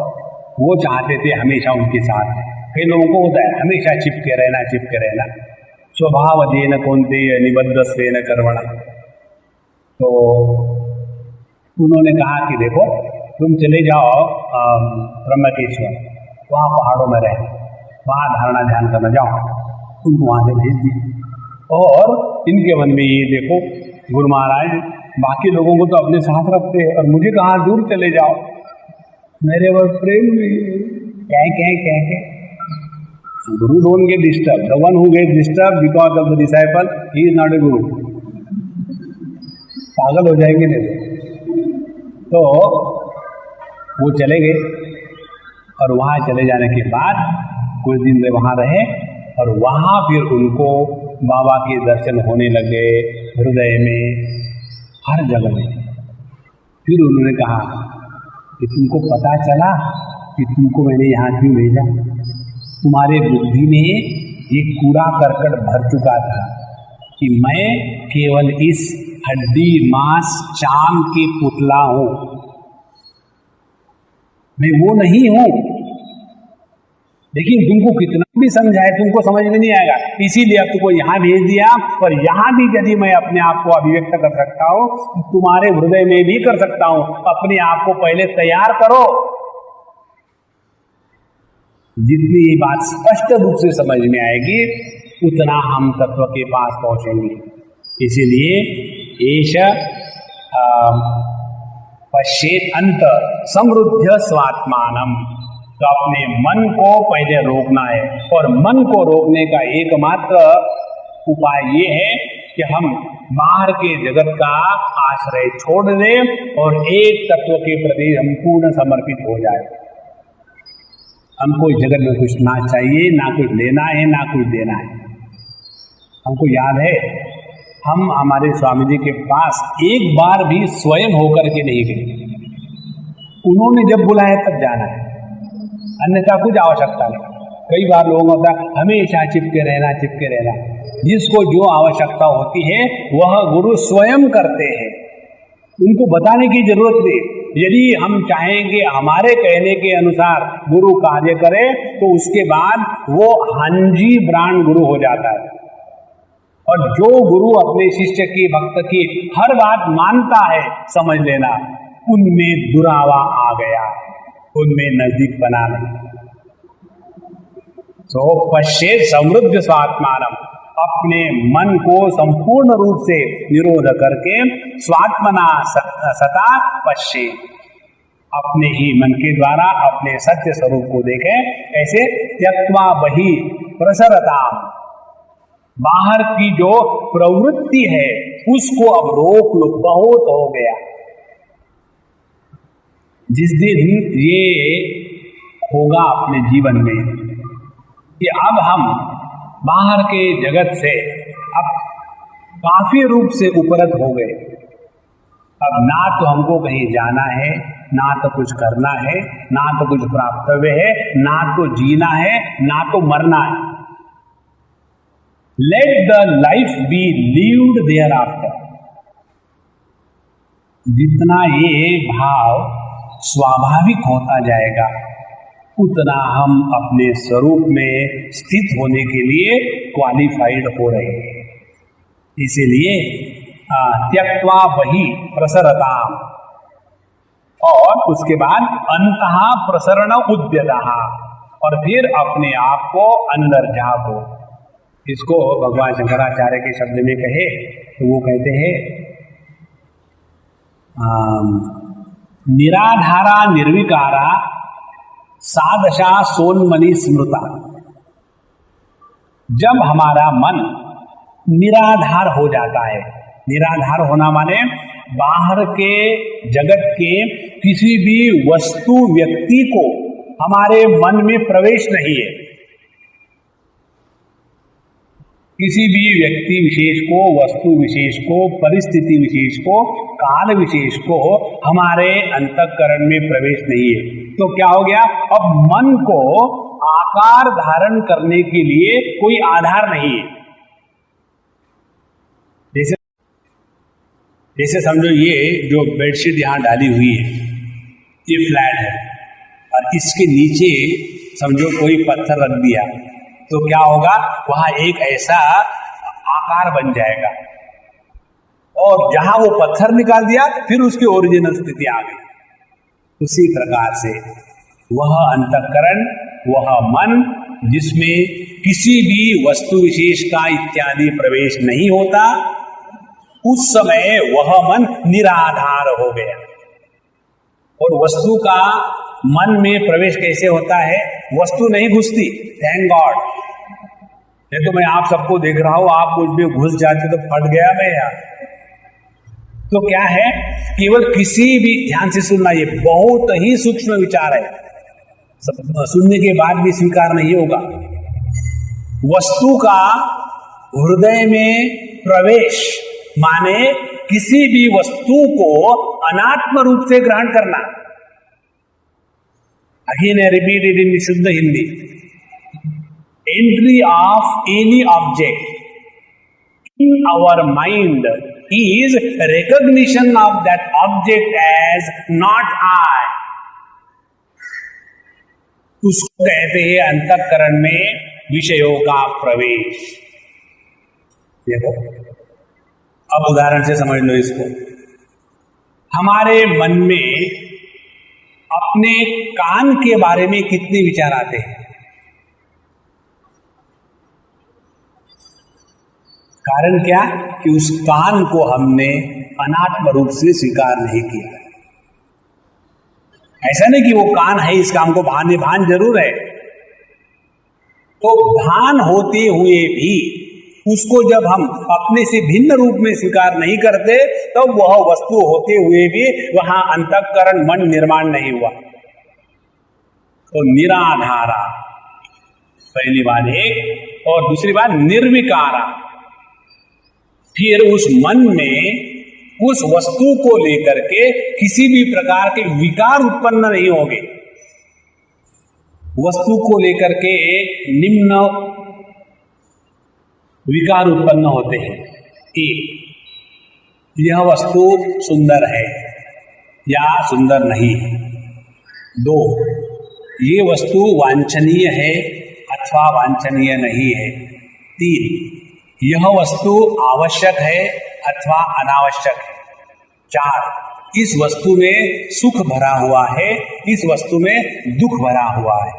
वो चाहते थे हमेशा उनके साथ। कई लोगों को होता है हमेशा चिपके रहना, स्वभाव अधीन कौनते निबद्ध स्वेन कर्मणा। तो उन्होंने कहा कि देखो तुम चले जाओ ब्रह्मकेश्वर, वहाँ पहाड़ों में रहे, वहाँ धारणा ध्यान करना, जाओ। उनको वहाँ से भेज दिया। और इनके मन में ये देखो गुरु महाराज बाकी लोगों को तो अपने साथ रखते हैं और मुझे कहाँ दूर चले जाओ, मेरे वर्ष प्रेम में कह गुरु don't get disturb, the one who get disturb because of the disciple he is not a गुरु। पागल हो जाएंगे नहीं। तो वो चले गए और वहाँ चले जाने के बाद कुछ दिन वे वहाँ रहे और वहाँ फिर उनको बाबा के दर्शन होने लगे हृदय में, हर जगह में। फिर उन्होंने कहा कि तुमको पता चला कि तुमको मैंने यहाँ क्यों भेजा? तुम्हारे बुद्धि में ये कूड़ा करकट भर चुका था कि मैं केवल इस हड्डी मांस चाम के पुतला हूं, मैं वो नहीं हूं। लेकिन तुमको कितना भी समझाए तुमको समझ में नहीं आएगा, इसीलिए अब तुमको यहां भेज दिया। और यहां भी यदि मैं अपने आप को अभिव्यक्त कर सकता हूं तो तुम्हारे हृदय में भी कर सकता हूं। अपने आप को पहले तैयार करो। जितनी ये बात स्पष्ट रूप से समझ में आएगी उतना हम तत्व के पास पहुंचेंगे। इसीलिए एष पश्चेत अंत समृद्ध स्वात्मानम। तो अपने मन को पहले रोकना है, और मन को रोकने का एकमात्र उपाय ये है कि हम बाहर के जगत का आश्रय छोड़ दें और एक तत्व के प्रति हम पूर्ण समर्पित हो जाए। हमको इस जगत में कुछ ना चाहिए, ना कुछ लेना है, ना कुछ देना है। हमको याद है, हम हमारे स्वामी जी के पास एक बार भी स्वयं होकर के नहीं गए। उन्होंने जब बुलाया तब जाना है, अन्यथा कुछ आवश्यकता नहीं। कई बार लोगों का हमेशा चिपके रहना। जिसको जो आवश्यकता होती है वह गुरु स्वयं करते हैं, उनको बताने की जरूरत नहीं। यदि हम चाहेंगे हमारे कहने के अनुसार गुरु कार्य करे तो उसके बाद वो हांजी ब्रांड गुरु हो जाता है। और जो गुरु अपने शिष्य की, भक्त की हर बात मानता है, समझ लेना उनमें दुरावा आ गया, उनमें नजदीक बना नहीं। तो पश्चेत समृद्ध स्वात्मानम, अपने मन को संपूर्ण रूप से निरोध करके स्वात्मना सता पश्चेत, अपने ही मन के द्वारा अपने सत्य स्वरूप को देखे। ऐसे त्यक्त्वा बहि प्रसरता, बाहर की जो प्रवृत्ति है उसको अब रोक लो, बहुत हो गया। जिस दिन ये होगा अपने जीवन में कि अब हम बाहर के जगत से अब काफी रूप से उपरत हो गए, अब ना तो हमको कहीं जाना है, ना तो कुछ करना है, ना तो कुछ प्राप्तव्य है, ना तो जीना है, ना तो मरना है। Let the life be lived thereafter. जितना ये भाव स्वाभाविक होता जाएगा उतना हम अपने स्वरूप में स्थित होने के लिए क्वालिफाइड हो रहे हैं। इसीलिए त्यक्त्वा बहि प्रसरता, और उसके बाद अंतः प्रसरण उद्यतः, और फिर अपने आप को अंदर झाँको। इसको भगवान शंकराचार्य के शब्द में कहे तो वो कहते हैं निराधारा निर्विकारा सादशा सोन्मणि स्मृता। जब हमारा मन निराधार हो जाता है, निराधार होना माने बाहर के जगत के किसी भी वस्तु व्यक्ति को हमारे मन में प्रवेश नहीं है। किसी भी व्यक्ति विशेष को, वस्तु विशेष को, परिस्थिति विशेष को, काल विशेष को हमारे अंतःकरण में प्रवेश नहीं है। तो क्या हो गया, अब मन को आकार धारण करने के लिए कोई आधार नहीं है। जैसे समझो ये जो बेडशीट यहां डाली हुई है ये फ्लैट है, और इसके नीचे समझो कोई पत्थर रख दिया तो क्या होगा, वहां एक ऐसा आकार बन जाएगा, और जहां वो पत्थर निकाल दिया फिर उसकी ओरिजिनल स्थिति आ गई। उसी प्रकार से वह अंतःकरण, वह मन जिसमें किसी भी वस्तु विशेष का इत्यादि प्रवेश नहीं होता, उस समय वह मन निराधार हो गया। और वस्तु का मन में प्रवेश कैसे होता है, वस्तु नहीं घुसती, थैंक गॉड। नहीं तो मैं आप सबको देख रहा हूं, आप कुछ भी घुस जाते तो फट गया मैं यार। तो क्या है, केवल किसी भी, ध्यान से सुनना, ये बहुत ही सूक्ष्म विचार है, सुनने के बाद भी स्वीकार नहीं होगा। वस्तु का हृदय में प्रवेश माने किसी भी वस्तु को अनात्म रूप से ग्रहण करना। Again I repeat it in शुद्ध Hindi, entry of any object in our mind is recognition of that object as not I. उसको कहते हैं अंतःकरण में विषयों का प्रवेश। देखो अब उदाहरण से समझ लो इसको। हमारे मन में अपने कान के बारे में कितने विचार आते हैं? कारण क्या कि उस कान को हमने अनात्म रूप से स्वीकार नहीं किया। ऐसा नहीं कि वो कान है, इस काम को भान जरूर है। तो भान होते हुए भी उसको जब हम अपने से भिन्न रूप में स्वीकार नहीं करते, तो वह वस्तु होते हुए भी वहां अंतःकरण मन निर्माण नहीं हुआ। तो निराधारा पहली बात एक, और दूसरी बात निर्विकारा। फिर उस मन में उस वस्तु को लेकर के किसी भी प्रकार के विकार उत्पन्न नहीं होंगे। वस्तु को लेकर के निम्न विकार उत्पन्न होते हैं। एक, यह वस्तु सुंदर है या सुंदर नहीं है। दो, ये वस्तु वांछनीय है अथवा वांछनीय नहीं है। तीन, यह वस्तु आवश्यक है अथवा अनावश्यक है। चार, इस वस्तु में सुख भरा हुआ है, इस वस्तु में दुख भरा हुआ है।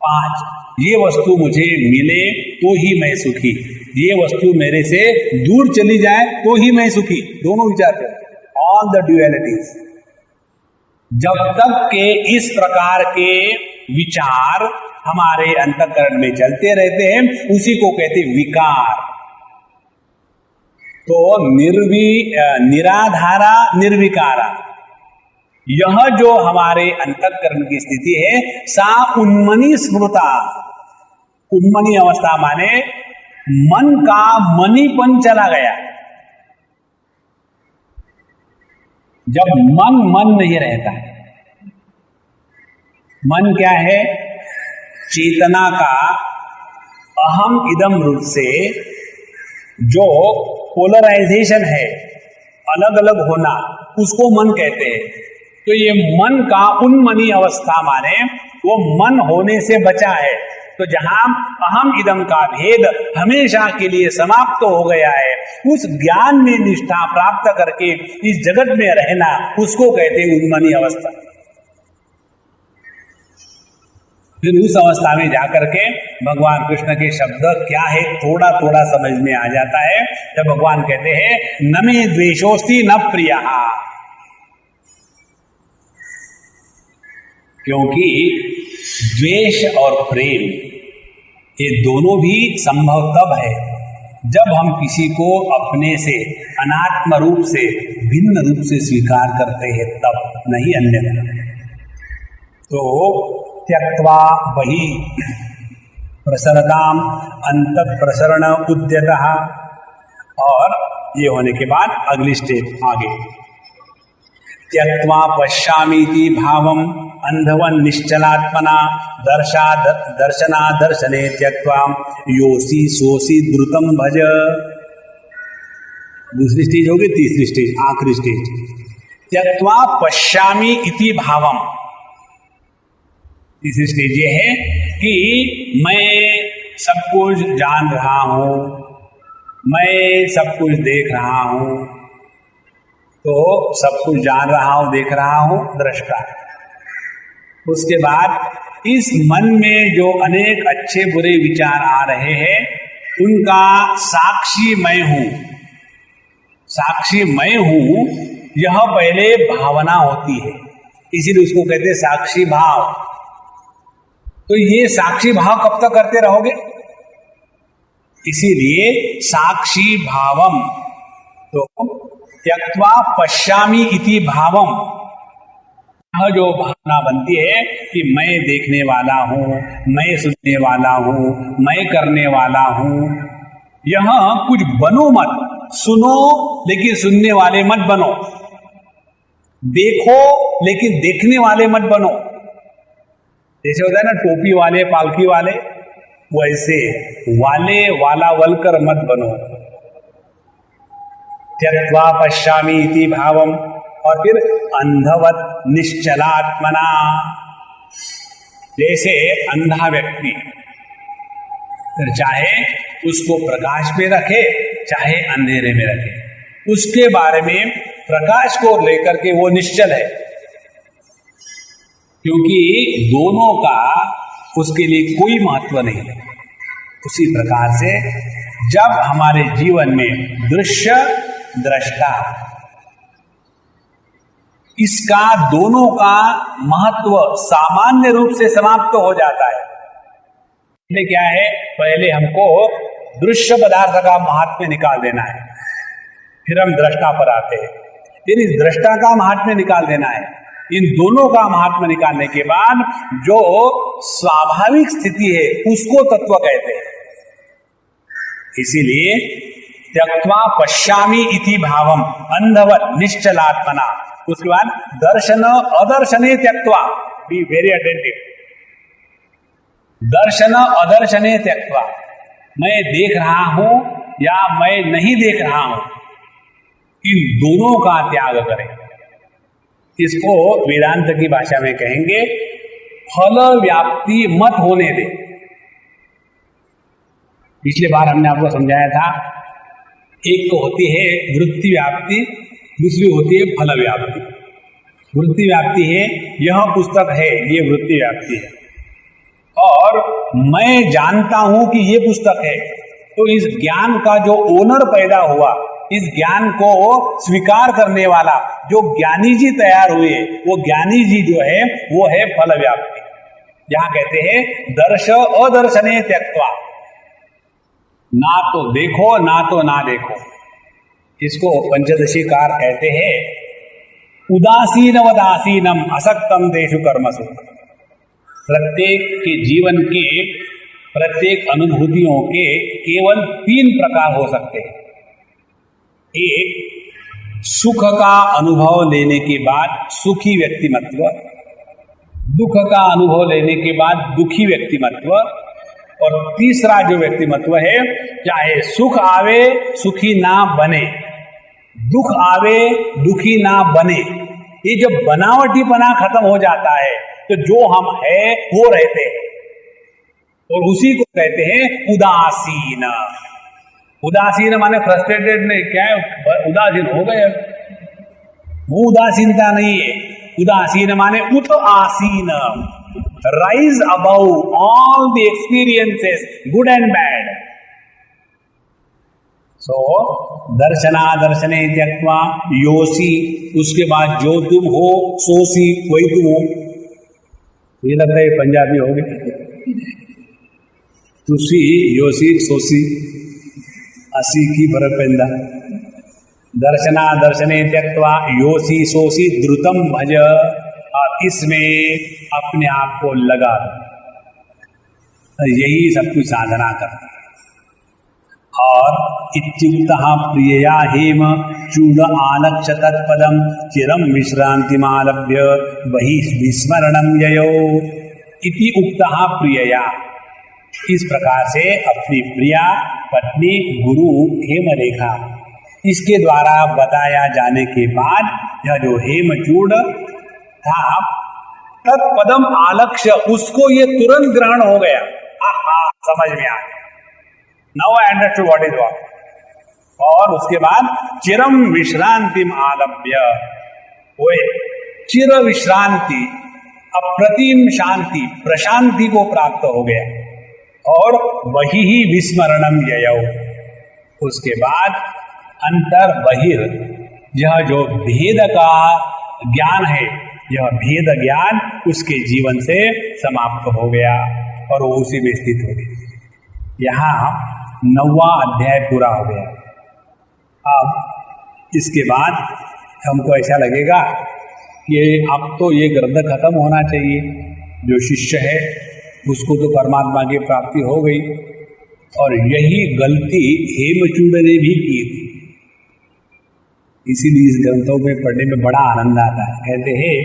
पांच, ये वस्तु मुझे मिले तो ही मैं सुखी, ये वस्तु मेरे से दूर चली जाए तो ही मैं सुखी। दोनों विचार करें, ऑल द ड्यूअलिटीज। जब तक के इस प्रकार के विचार हमारे अंतःकरण में चलते रहते हैं, उसी को कहते विकार। तो निराधारा निर्विकारा, यह जो हमारे अंतःकरण की स्थिति है, सा उन्मनी स्मृता। उन्मनी अवस्था माने मन का मनीपन चला गया। जब मन नहीं रहता, मन क्या है? चेतना का अहम इदम रूप से जो पोलराइजेशन है, अलग अलग होना, उसको मन कहते हैं। तो ये मन का उन्मनी अवस्था माने वो मन होने से बचा है। तो जहां अहम इदम का भेद हमेशा के लिए समाप्त हो गया है, उस ज्ञान में निष्ठा प्राप्त करके इस जगत में रहना, उसको कहते हैं उन्मनी अवस्था। फिर उस अवस्था में जाकर के भगवान कृष्ण के शब्द क्या है थोड़ा थोड़ा समझ में आ जाता है। जब भगवान कहते हैं न मे द्वेषोस्ति न प्रियः, क्योंकि द्वेष और प्रेम ये दोनों भी संभव तब है जब हम किसी को अपने से अनात्म रूप से भिन्न रूप से स्वीकार करते हैं, तब, नहीं अन्यथा। तो त्यक्त्वा बहि प्रसरताम अंत प्रसरण उद्यतः, और ये होने के बाद अगली स्टेप आगे, त्यक्त्वा पश्यामीति भावम अंधवन निश्चलात्मना दर्शना दर्शने त्यक्त्वा योसी सोसी द्रुतम भज। दूसरी स्टेज होगी, तीसरी स्टेज, आखिरी स्टेज, त्यक्त्वा पश्यामी इति भावम। तीसरी स्टेज ये है कि मैं सब कुछ जान रहा हूं, मैं सब कुछ देख रहा हूं। तो सब कुछ जान रहा हूं, देख रहा हूं, दृष्टा। उसके बाद इस मन में जो अनेक अच्छे बुरे विचार आ रहे हैं, उनका साक्षी मैं हूं। साक्षी मैं हूं, यह पहले भावना होती है, इसीलिए उसको कहते हैं साक्षी भाव। तो ये साक्षी भाव कब तक करते रहोगे? इसीलिए साक्षी भावम। तो त्यक्त्वा पश्यामी इति भावम, यह जो भावना बनती है कि मैं देखने वाला हूं, मैं सुनने वाला हूं, मैं करने वाला हूं। यह कुछ बनो मत, सुनो लेकिन सुनने वाले मत बनो, देखो लेकिन देखने वाले मत बनो। जैसे होता है ना टोपी वाले पालकी वाले, वैसे वाले वाला वलकर मत बनो। त्यक्त्वा पश्यामी इति भावम, और फिर अंधवत निश्चलात्मना, जैसे अंधा व्यक्ति फिर चाहे उसको प्रकाश में रखे चाहे अंधेरे में रखे, उसके बारे में प्रकाश को लेकर के वो निश्चल है, क्योंकि दोनों का उसके लिए कोई महत्व नहीं है। उसी प्रकार से जब हमारे जीवन में दृश्य दृष्टा इसका दोनों का महत्व सामान्य रूप से समाप्त हो जाता है। इसलिए क्या है, पहले हमको दृश्य पदार्थ का महात्म्य निकाल देना है, फिर हम दृष्टा पर आते हैं। फिर इस दृष्टा का महात्म्य निकाल देना है। इन दोनों का महात्म्य निकालने के बाद जो स्वाभाविक स्थिति है उसको तत्व कहते हैं। इसीलिए त्यक्त्वा पश्यामि इति भावम अंधवत निश्चलात्मना, उसके बाद दर्शन अदर्शने त्यक्त्वा, बी वेरी अटेंटिव, दर्शन अदर्शने त्यक्त्वा, मैं देख रहा हूं या मैं नहीं देख रहा हूं, इन दोनों का त्याग करें। इसको वेदांत की भाषा में कहेंगे फल व्याप्ति मत होने दे। पिछले बार हमने आपको समझाया था, एक तो होती है वृत्ति व्याप्ति, दूसरी होती है फल व्याप्ति। वृत्ति व्याप्ति है यह पुस्तक है, ये वृत्ति व्याप्ति है, और मैं जानता हूं कि ये पुस्तक है, तो इस ज्ञान का जो ओनर पैदा हुआ, इस ज्ञान को स्वीकार करने वाला जो ज्ञानी जी तैयार हुए, वो ज्ञानी जी जो है वो है फल व्याप्ति। यहां कहते हैं दर्श अदर्शने त्यक्त्वा, ना तो देखो ना तो ना देखो। इसको पंचदशीकार कहते हैं उदासीन वदासीनम असक्तम देशु कर्मसु। प्रत्येक के जीवन के प्रत्येक अनुभूतियों के केवल 3 प्रकार हो सकते हैं। एक, सुख का अनुभव लेने के बाद सुखी व्यक्तिमत्व, दुख का अनुभव लेने के बाद दुखी व्यक्तिमत्व, और तीसरा जो व्यक्तिमत्व है, चाहे सुख आवे सुखी ना बने, दुख आवे दुखी ना बने, ये जब बनावटीपना खत्म हो जाता है तो जो हम है वो रहते हैं, और उसी को कहते हैं उदासीन। उदासीन माने फ्रस्ट्रेटेड नहीं, क्या है, उदासीन हो गए, वो उदासीनता नहीं है। उदासीन माने उत आसीन, rise above all the experiences good and bad. So दर्शना दर्शने त्यक्त्वा योसी, उसके बाद जो तुम हो सोसी, वही तुम हो। ये लगता है पंजाबी हो गई, तुसी योसी सोसी असी की फर्क पैदा। दर्शना दर्शने त्यक्त्वा योसी सोसी द्रुतम भज, और इसमें अपने आप को लगा दो, यही सब कुछ साधना करती है। और इत्युक्तः प्रियया हेम चूड आलक्ष्य तत्पदम चिरम विश्रांतिमालभ्य बहिः विस्मरणं ययो इति उक्तः प्रियया। इस प्रकार से अपनी प्रिया पत्नी गुरु हेमलेखा, इसके द्वारा बताया जाने के बाद यह जो हेमचूड था तत्पदम आलक्ष्य, उसको ये तुरंत ग्रहण हो गया। आहा, समझ में आ गया, now I understood what is what. और उसके बाद चिरम विश्रांतिम आलभ्य, वो चिर विश्रांति, अप्रतिम शांति, प्रशांति को प्राप्त हो गया। और वही ही विस्मरणम ययौ, उसके बाद अंतर बहिर, यह जो भेद का ज्ञान है, यह भेद ज्ञान उसके जीवन से समाप्त हो गया और वो उसी में स्थित हो गया। यहाँ 9वां अध्याय पूरा हो गया। अब इसके बाद हमको ऐसा लगेगा कि अब तो ये ग्रंथ खत्म होना चाहिए, जो शिष्य है उसको तो परमात्मा की प्राप्ति हो गई। और यही गलती हेमचूड ने भी की थी, इसीलिए इस ग्रंथों में पढ़ने में बड़ा आनंद आता है। कहते हैं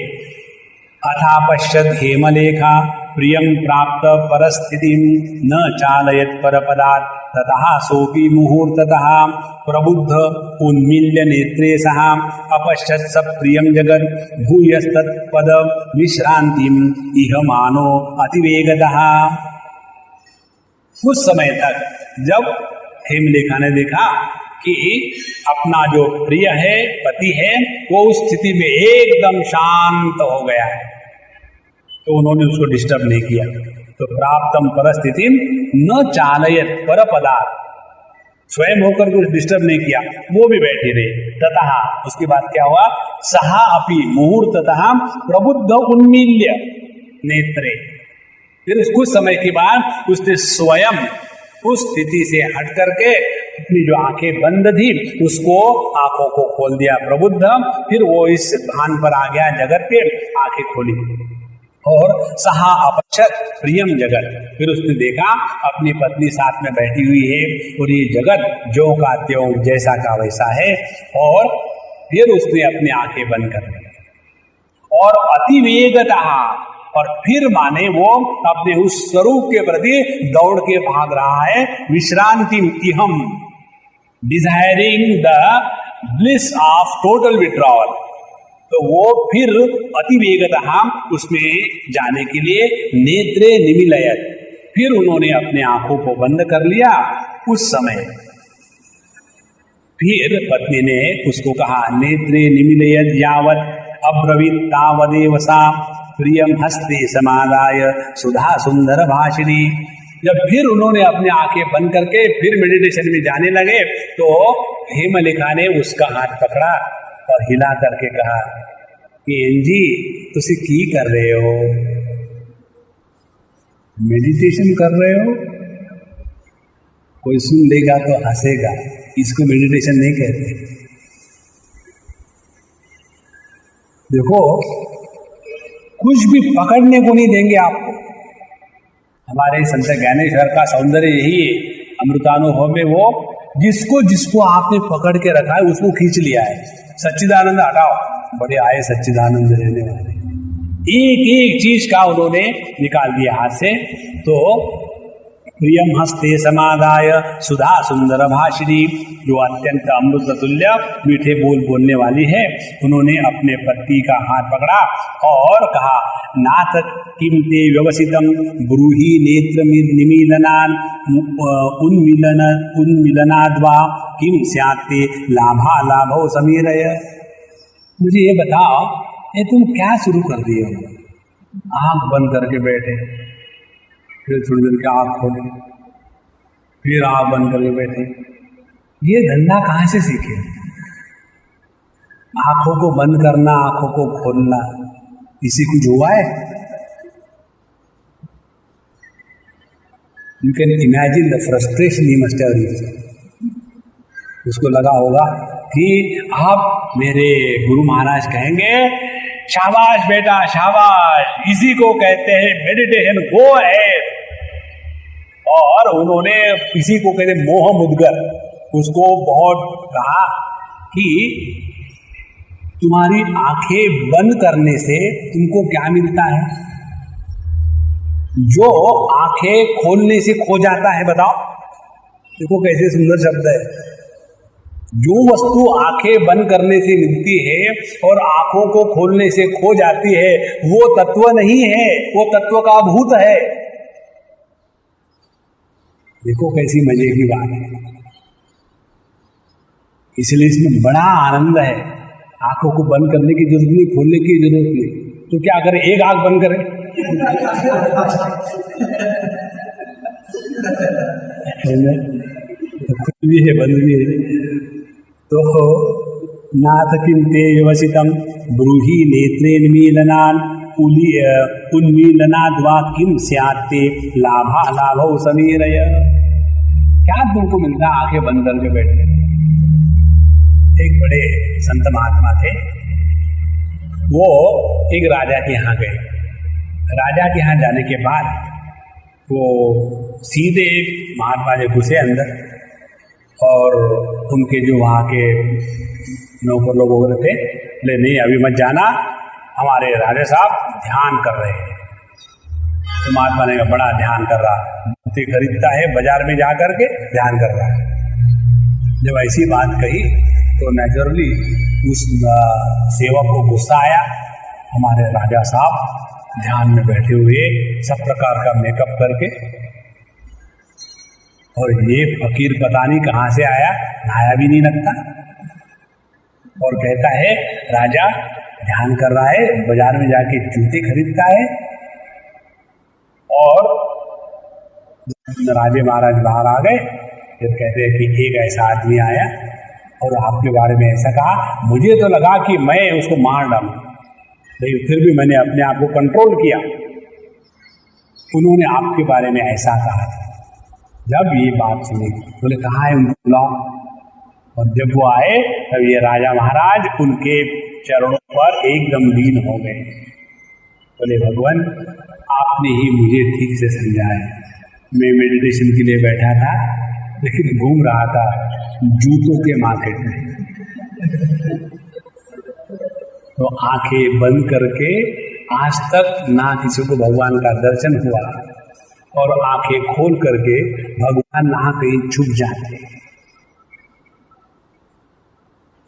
अथा पश्यत हेमलेखा प्रियं प्राप्त परस्थितिं न चालयत परपदात् ततः सोऽपि मुहूर्ततः प्रबुद्ध उन्मील्य नेत्रे सः अपश्यत् स प्रियं जगत् भूयस्तत्पद विश्रांतिं इह मानो अतिवेगतः। कुछ समय तक जब हेमलेखा ने देखा कि अपना जो प्रिय है, पति है, वो उस स्थिति में एकदम शांत हो गया है, तो उन्होंने उसको डिस्टर्ब नहीं किया। तो प्राप्तम परस्थितिम न चालयत पर पदार्थ, स्वयं होकर कुछ डिस्टर्ब नहीं किया, वो भी बैठे रहे। तथा उसके बाद क्या हुआ, सहा अपि मुहूर्ततः प्रबुद्ध उन्मील्य नेत्रे, फिर कुछ समय के बाद उसने स्वयं उस स्थिति से हट करके अपनी जो आंखें बंद थी उसको आंखों को खोल दिया, प्रबुद्ध। फिर वो इस भान पर आ गया, जगत के आंखें खोली और सहा अपश्यत प्रियम जगत, फिर उसने देखा अपनी पत्नी साथ में बैठी हुई है और ये जगत जो का त्यों जैसा का वैसा है। और फिर उसने अपनी आंखें बंद कर ली और अतिवेगतः, और फिर माने वो अपने उस स्वरूप के प्रति दौड़ के भाग रहा है। विश्रांति इहम desiring the bliss of total withdrawal, तो वो फिर अतिवेगतः उसमें जाने के लिए नेत्रे निमिलयत, फिर उन्होंने अपने आंखों को बंद कर लिया। उस समय फिर पत्नी ने उसको कहा, नेत्रे निमिलयत यावत अब्रवीत तावदेव सा प्रियम हस्ते समादाय सुधा सुंदर भाषिणी। जब फिर उन्होंने अपने आंखें बंद करके फिर मेडिटेशन में जाने लगे तो हेमलेखा ने उसका हाथ पकड़ा और हिला करके कहा कि जी तुसी की कर रहे हो, मेडिटेशन कर रहे हो, कोई सुन लेगा तो हंसेगा, इसको मेडिटेशन नहीं कहते। देखो कुछ भी पकड़ने को नहीं देंगे आपको। हमारे संत ज्ञानेश्वर का सौंदर्य यही है, अमृतानुभव में वो जिसको जिसको आपने पकड़ के रखा है उसको खींच लिया है। सच्चिदानंद हटाओ, बड़े आए सच्चिदानंद रहने वाले, एक एक चीज का उन्होंने निकाल दिया हाथ से। तो प्रियम हस्ते समादाय सुधा सुंदर भाषिणी, जो अत्यंत अमृत तुल्य मीठे बोल बोलने वाली है, उन्होंने अपने पति का हाथ पकड़ा और कहा, नाथ किम ते व्यवसितम ब्रूहि नेत्र निमीलनान उन्मिलनाद्वा किम स्याते लाभा लाभो समीरय। मुझे ये बताओ, ये तुम क्या शुरू कर दिए हो? आंख बंद करके बैठे, फिर थोड़ी देर के आंख खोले, फिर आंख बंद करके बैठे, ये धंधा कहाँ से सीखे? आंखों को बंद करना, आंखों को खोलना, इसी कुछ हुआ है? You can imagine the frustration he must have reached. उसको लगा होगा कि आप मेरे गुरु महाराज कहेंगे, शाबाश बेटा शाबाश, इसी को कहते हैं मेडिटेशन, वो है। और उन्होंने इसी को कहते मोह मुद्गर, उसको बहुत कहा कि तुम्हारी आंखें बंद करने से तुमको क्या मिलता है, जो आंखें खोलने से खो जाता है। बताओ, देखो कैसे सुंदर शब्द है। जो वस्तु आंखें बंद करने से मिलती है और आंखों को खोलने से खो जाती है, वो तत्व नहीं है, वो तत्व का भूत है। देखो कैसी मजे की बात है। इसलिए इसमें बड़ा आनंद है। आंखों को बंद करने की जरूरत नहीं, खोलने की जरूरत नहीं। तो क्या करें, एक आंख बंद करें तो खुद भी है बंद भी है। तो नाथ किंते व्यवसितम ब्रूहि नेत्रे निमीलनान उन्मीलनाद्वा किम स्याते लाभा लाभो समीरय। क्या तुमको मिलता है आंखें बंद करके बैठे? एक बड़े संत महात्मा थे, वो एक राजा के यहाँ गए। राजा के यहाँ जाने के बाद वो सीधे महात्मा जी घुसे अंदर, और उनके जो वहाँ के नौकर लोग वगैरह थे, बोले नहीं अभी मत जाना, हमारे राजा साहब ध्यान कर रहे हैं। तो महात्मा ने बड़ा ध्यान कर रहा, जूते खरीदता है बाजार में जा करके ध्यान कर रहा है। जब ऐसी बात कही तो नेचुरली उस सेवक को गुस्सा आया। हमारे राजा साहब ध्यान में बैठे हुए, सब प्रकार का मेकअप करके, और ये फकीर पता नहीं कहाँ से आया, नहाया भी नहीं लगता, और कहता है राजा ध्यान कर रहा है, बाजार में जाके जूते खरीदता है। और राजे महाराज बाहर आ गए, फिर कहते हैं कि एक ऐसा आदमी आया और आपके बारे में ऐसा कहा, मुझे तो लगा कि मैं उसको मार डालूं, लेकिन फिर भी मैंने अपने आप को कंट्रोल किया। उन्होंने आपके बारे में ऐसा कहा था। जब ये बात सुनी बोले कहाँ है उनको बुलाओ। और जब वो आए तब ये राजा महाराज उनके चरणों पर एकदम लीन हो गए। बोले भगवान आपने ही मुझे ठीक से समझाया। मैं मेडिटेशन के लिए बैठा था लेकिन घूम रहा था जूतों के मार्केट में। तो आंखें बंद करके आज तक ना किसी को भगवान का दर्शन हुआ और आंखें खोल करके भगवान ना कहीं छुप जाते।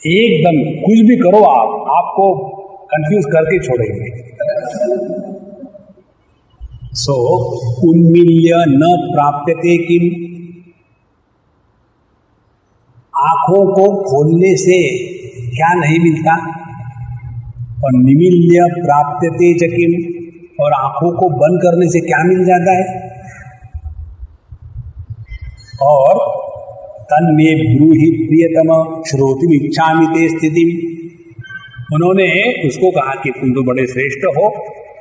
एकदम कुछ भी करो आप, आपको कंफ्यूज करके छोड़ेंगे। सो उन्मील्य न प्राप्यते किम, आंखों को खोलने से क्या नहीं मिलता, और निमील्य प्राप्यते च किम, और आंखों को बंद करने से क्या मिल जाता है। और तन्मे ब्रूहि प्रियतम श्रोतुम इच्छामि ते स्थितिम, उन्होंने उसको कहा कि तुम तो बड़े श्रेष्ठ हो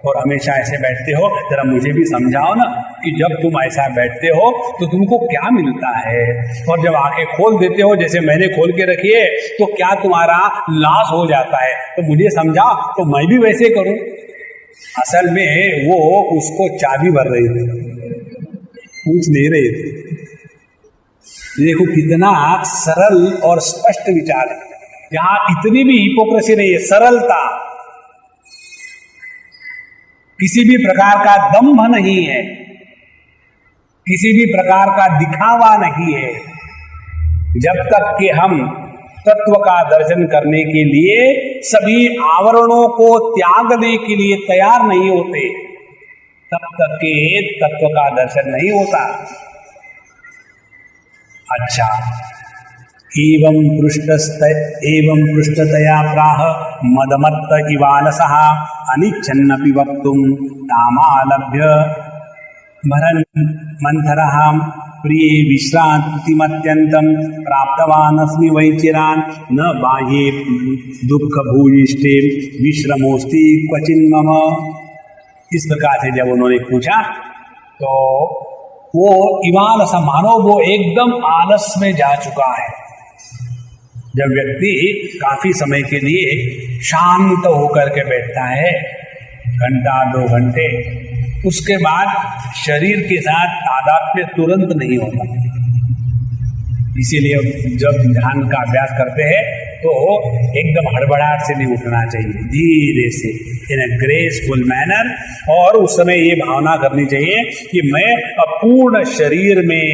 और हमेशा ऐसे बैठते हो, जरा मुझे भी समझाओ ना कि जब तुम ऐसा बैठते हो तो तुमको क्या मिलता है, और जब आंखें खोल देते हो जैसे मैंने खोल के रखी है तो क्या तुम्हारा लॉस हो जाता है, तो मुझे समझाओ तो मैं भी वैसे करूं। असल में वो उसको चाबी भर रही थी, पूछ नहीं रही थी। देखो कितना सरल और स्पष्ट विचार है, यहां इतनी भी हिपोक्रेसी नहीं है, सरलता, किसी भी प्रकार का दंभ नहीं है, किसी भी प्रकार का दिखावा नहीं है। जब तक कि हम तत्व का दर्शन करने के लिए सभी आवरणों को त्यागने के लिए तैयार नहीं होते, तब तक के तत्व का दर्शन नहीं होता। अच्छा, एवं पृष्ठतया प्राह मदमत्त इवालसः अनिच्छन्नपि वक्तुं तामालभ्य भरन् मंथरः प्रिये विश्रांतिमत्यन्तं प्राप्तवानस्मि वै चिरान् न बाह्ये दुःख भूयिष्ठे विश्रमोस्ति क्वचिन्मम। इस प्रकार से जब उन्होंने पूछा तो वो इवालस, मानो वो एकदम आलस में जा चुका है। जब व्यक्ति काफी समय के लिए शांत होकर के बैठता है, घंटा 2 घंटे, उसके बाद शरीर के साथ तादात्म्य तुरंत नहीं होता। इसीलिए जब ध्यान का अभ्यास करते हैं तो एकदम हड़बड़ाहट से नहीं उठना चाहिए, धीरे से इन ए ग्रेसफुल मैनर, और उस समय ये भावना करनी चाहिए कि मैं अपूर्ण शरीर में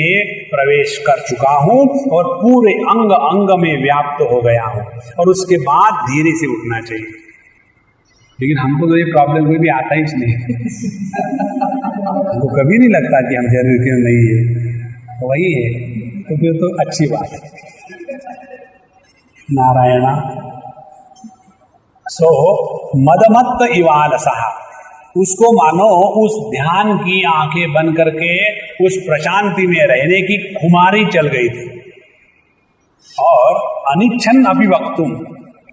प्रवेश कर चुका हूं और पूरे अंग अंग में व्याप्त हो गया हूं, और उसके बाद धीरे से उठना चाहिए। लेकिन हमको तो ये प्रॉब्लम कोई भी आता ही नहीं हमको कभी नहीं लगता कि हम शरीर के नहीं है, वही है, तो फिर तो अच्छी बात है। नारायणा। सो मदमत्त इवालसः, उसको मानो उस ध्यान की आंखें बंद करके उस प्रशांति में रहने की खुमारी चल गई थी। और अनिच्छन अभिवक्तुम,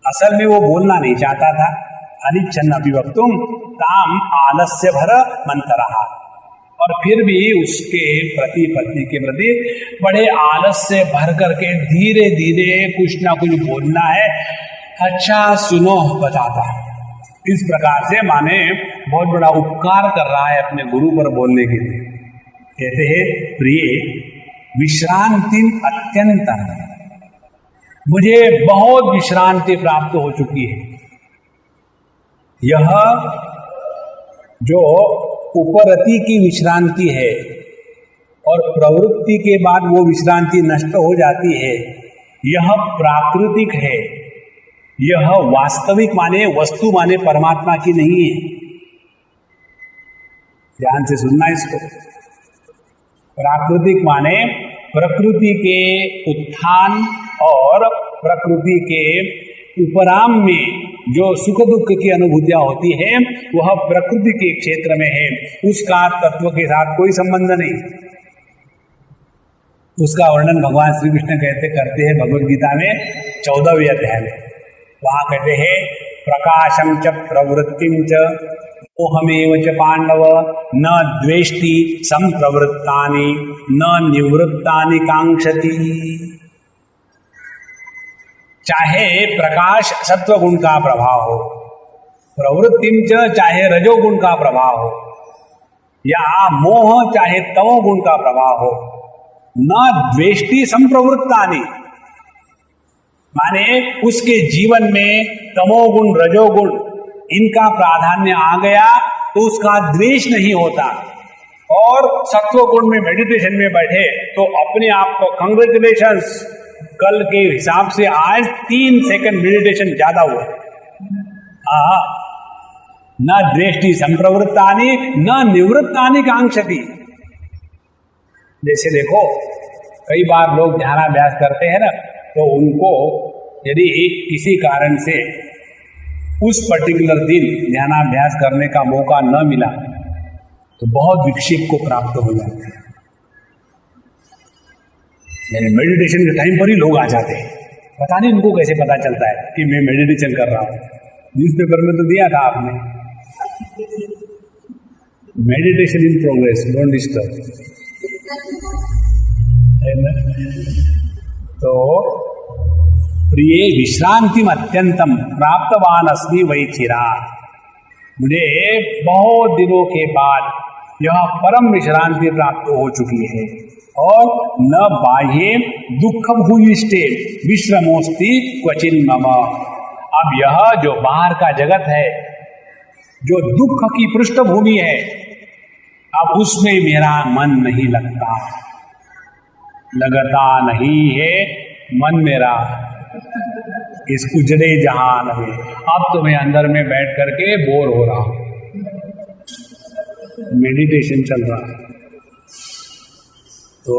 असल में वो बोलना नहीं चाहता था। अनिच्छन अभिवक्तुम ताम आलस्य भर मंतरः, और फिर भी उसके प्रति, पत्नी के प्रति बड़े आलस से भर करके धीरे धीरे कुछ ना कुछ बोलना है। अच्छा सुनो बताता। इस प्रकार से माने बहुत बड़ा उपकार कर रहा है अपने गुरु पर बोलने के लिए। कहते हैं प्रिय विश्रांति अत्यंत, मुझे बहुत विश्रांति प्राप्त हो चुकी है। यह जो उपरति की विश्रांति है और प्रवृत्ति के बाद वो विश्रांति नष्ट हो जाती है, यह प्राकृतिक है, यह वास्तविक माने वस्तु माने परमात्मा की नहीं है। ध्यान से सुनना इसको। प्राकृतिक माने प्रकृति के उत्थान और प्रकृति के उपराम में जो सुख दुख की अनुभूतियां होती है वह प्रकृति के क्षेत्र में है, उसका तत्व के साथ कोई संबंध नहीं। उसका वर्णन भगवान श्री कृष्ण करते हैं भगवद गीता में 14वें अध्याय में। वहां कहते हैं प्रकाशम च प्रवृत्तिम च मोहमेव च पांडव न द्वेष्टि संप्रवृत्तानि न निवृत्तानि कांक्षति। चाहे प्रकाश सत्व गुण का प्रभाव हो, प्रवृत्तिम च चाहे रजोगुण का प्रभाव हो, या मोह चाहे तमोगुण का प्रभाव हो, न द्वेष्टि संप्रवृत्तानि, माने उसके जीवन में तमोगुण रजोगुण इनका प्राधान्य आ गया तो उसका द्वेष नहीं होता, और सत्वगुण में मेडिटेशन में बैठे तो अपने आप को कांग्रेचुलेशंस, कल के हिसाब से आज 3 सेकंड मेडिटेशन ज्यादा हुआ। न द्वेष्टि संप्रवृत्तानि न निवृत्तानि कांक्षति। जैसे देखो कई बार लोग ध्यानाभ्यास करते हैं ना, तो उनको यदि किसी कारण से उस पर्टिकुलर दिन ध्यानाभ्यास करने का मौका न मिला तो बहुत विक्षेप को प्राप्त हो जाते हैं। मेडिटेशन के टाइम पर ही लोग आ जाते हैं, पता नहीं उनको कैसे पता चलता है कि मैं मेडिटेशन कर रहा हूं। न्यूज़पेपर में तो दिया था आपने, meditation in progress, don't disturb. तो प्रिय विश्रांतिम अत्यंतम प्राप्तवान अस्मि वैचिरा, मुझे बहुत दिनों के बाद यह परम विश्रांति प्राप्त हो चुकी है, और न बाह्य दुख भूयिष्ठे विश्रमोस्ति क्वचिन मम। अब यह जो बाहर का जगत है, जो दुख की पृष्ठभूमि है, अब उसमें मेरा मन नहीं लगता, लगता नहीं है मन मेरा इस उजड़े जहान में। अब तो मैं अंदर में बैठ करके बोर हो रहा हूं, मेडिटेशन चल रहा। तो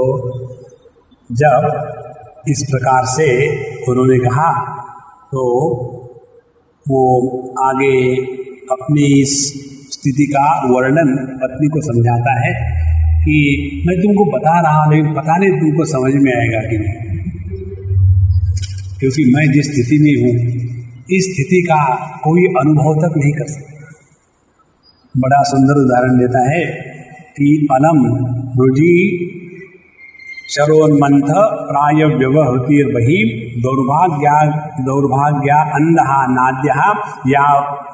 जब इस प्रकार से उन्होंने कहा तो वो आगे अपनी इस स्थिति का वर्णन पत्नी को समझाता है कि मैं तुमको बता रहा हूं, लेकिन पता नहीं तुमको समझ में आएगा कि नहीं, क्योंकि मैं जिस स्थिति में हूं इस स्थिति का कोई अनुभव तक नहीं कर सकता। बड़ा सुंदर उदाहरण देता है कि अलम रुजि शरोन्मंथ प्राय व्यवहृतिर्बहि दौर्भाग्या अंधः नाद्यः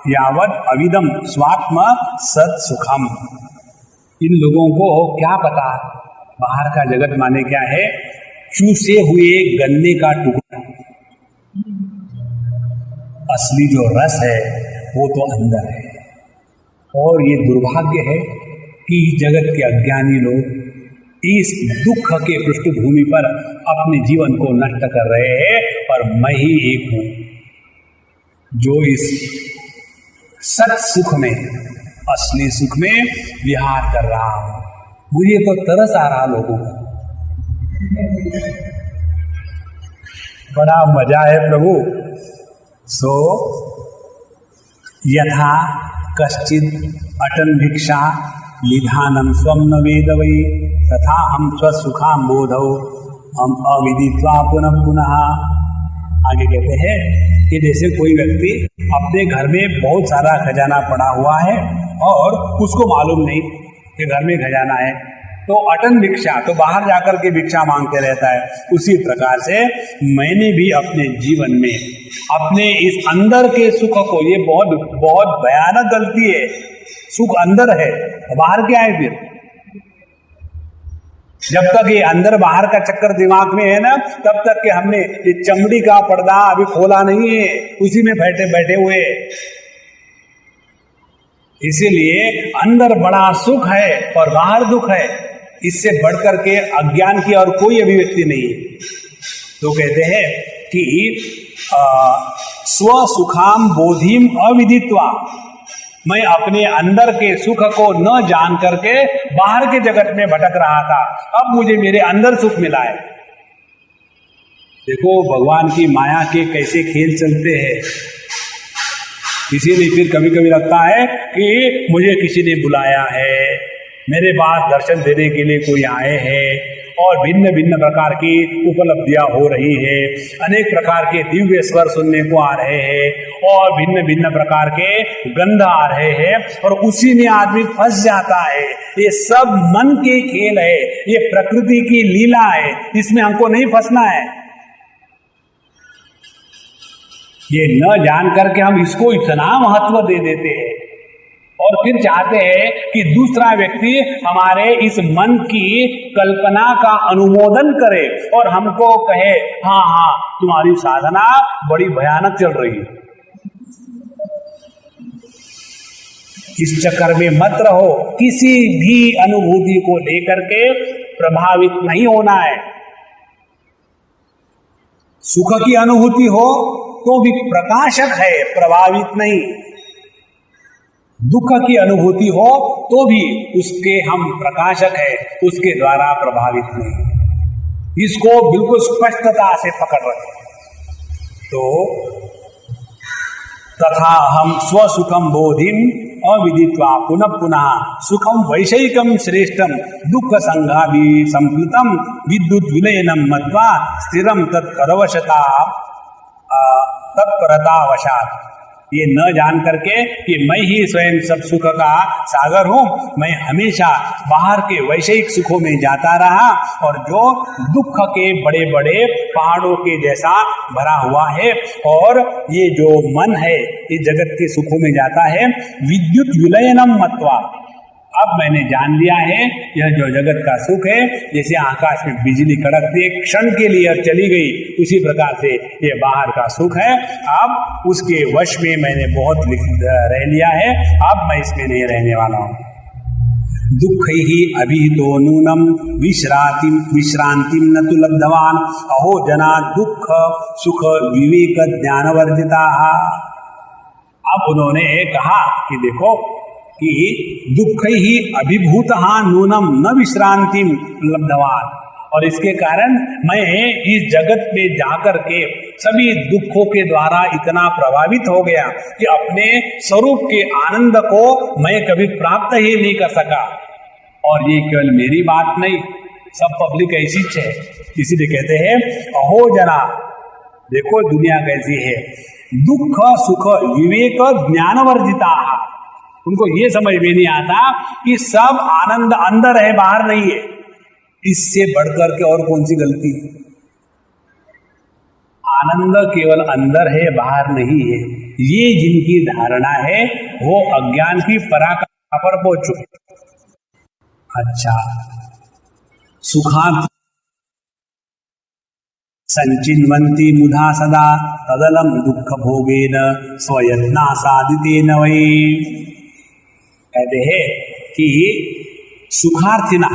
यावत् अविदम स्वात्म सत् सुखम। इन लोगों को क्या पता बाहर का जगत माने क्या है? चूसे हुए गन्ने का टुकड़ा, असली जो रस है वो तो अंदर है। और ये दुर्भाग्य है कि जगत के अज्ञानी लोग इस दुख के पृष्ठभूमि पर अपने जीवन को नष्ट कर रहे हैं, और मैं ही एक हूं जो इस सत सुख में, असली सुख में विहार कर रहा हूं। मुझे तो तरस आ रहा लोगों को, बड़ा मजा है प्रभु। सो यथा कश्चित अटन भिक्षा निधानम स्वम न वेद वै तथा हम स्वसुखाम बोधौ हम अविदित्वा पुनः पुनः। आगे कहते हैं कि जैसे कोई व्यक्ति अपने घर में बहुत सारा खजाना पड़ा हुआ है और उसको मालूम नहीं कि घर में खजाना है, तो अटन भिक्षा, तो बाहर जाकर के भिक्षा मांगते रहता है। उसी प्रकार से मैंने भी अपने जीवन में अपने इस अंदर के सुख को, ये बहुत बहुत भयानक गलती है, सुख अंदर है, बाहर क्या है फिर? जब तक ये अंदर बाहर का चक्कर दिमाग में है ना, तब तक कि हमने ये चमड़ी का पर्दा अभी खोला नहीं है, उसी में बैठे बैठे हुए। इसीलिए अंदर बड़ा सुख है और बाहर दुख है, इससे बढ़कर के अज्ञान की और कोई अभिव्यक्ति नहीं है। तो कहते हैं कि स्वसुखाम बोधिम अविदित्वा, मैं अपने अंदर के सुख को न जान करके बाहर के जगत में भटक रहा था, अब मुझे मेरे अंदर सुख मिला है। देखो भगवान की माया के कैसे खेल चलते हैं। इसीलिए फिर कभी कभी लगता है कि मुझे किसी ने बुलाया है, मेरे पास दर्शन देने के लिए कोई आए हैं, और भिन्न भिन्न प्रकार की उपलब्धियां हो रही है, अनेक प्रकार के दिव्य स्वर सुनने को आ रहे हैं और भिन्न भिन्न प्रकार के गंध आ रहे हैं और उसी में आदमी फंस जाता है। ये सब मन के खेल है, ये प्रकृति की लीला है, इसमें हमको नहीं फंसना है। ये न जान करके हम इसको इतना महत्व दे देते हैं और फिर चाहते हैं कि दूसरा व्यक्ति हमारे इस मन की कल्पना का अनुमोदन करे और हमको कहे हाँ हाँ तुम्हारी साधना बड़ी भयानक चल रही है। इस चक्कर में मत रहो, किसी भी अनुभूति को लेकर के प्रभावित नहीं होना है। सुख की अनुभूति हो तो भी प्रकाशक है, प्रभावित नहीं। दुख की अनुभूति हो तो भी उसके हम प्रकाशक है, उसके द्वारा प्रभावित नहीं। इसको बिल्कुल स्पष्टता से पकड़ रखें। तो तथा हम स्वसुखम बोधिम अविदित्वा पुनः पुनः सुखम वैषयिकम श्रेष्ठम दुख संघाभि संप्लुतम विद्युत विलयनम मत्वा स्थिरम तत्परवशता तत्परतावशात। ये न जान करके कि मैं ही स्वयं सब सुख का सागर हूं, मैं हमेशा बाहर के वैषयिक सुखों में जाता रहा और जो दुख के बड़े बड़े पहाड़ों के जैसा भरा हुआ है और ये जो मन है ये जगत के सुखों में जाता है। विद्युत विलयनम मत्वा, अब मैंने जान लिया है यह जो जगत का सुख है जैसे आकाश में बिजली कड़कती एक क्षण के लिए और चली गई, उसी प्रकार से ये बाहर का सुख है। अब उसके वश में मैंने बहुत रह लिया है, अब मैं इसमें नहीं रहने वाला हूँ। दुख ही अभिहितो नूनम विश्रांतिम न तु लब्धवान अहो जना दुख सुख विवेक ज्ञान वर्जिता। अब उन्होंने कहा कि देखो कि दुख ही अभिभूत नूनम न विश्रांतिम लब्धवान, और इसके कारण मैं इस जगत में जाकर के सभी दुखों के द्वारा इतना प्रभावित हो गया कि अपने स्वरूप के आनंद को मैं कभी प्राप्त ही नहीं कर सका। और ये केवल मेरी बात नहीं, सब पब्लिक ऐसी है। इसीलिए कहते हैं अहो जना, देखो दुनिया कैसी है, दुख सुख विवेक ज्ञान वर्जिता। उनको ये समझ में नहीं आता कि सब आनंद अंदर है, बाहर नहीं है। इससे बढ़कर के और कौन सी गलती है? आनंद केवल अंदर है, बाहर नहीं है। ये जिनकी धारणा है वो अज्ञान की पराकाष्ठा पर पहुंच चुके। अच्छा, सुखार्थ संचिन्वन्ति मुधा सदा तदलम दुख भोगेन स्वयत्ना साधितेन वै। कहते हैं कि सुखार्थिना,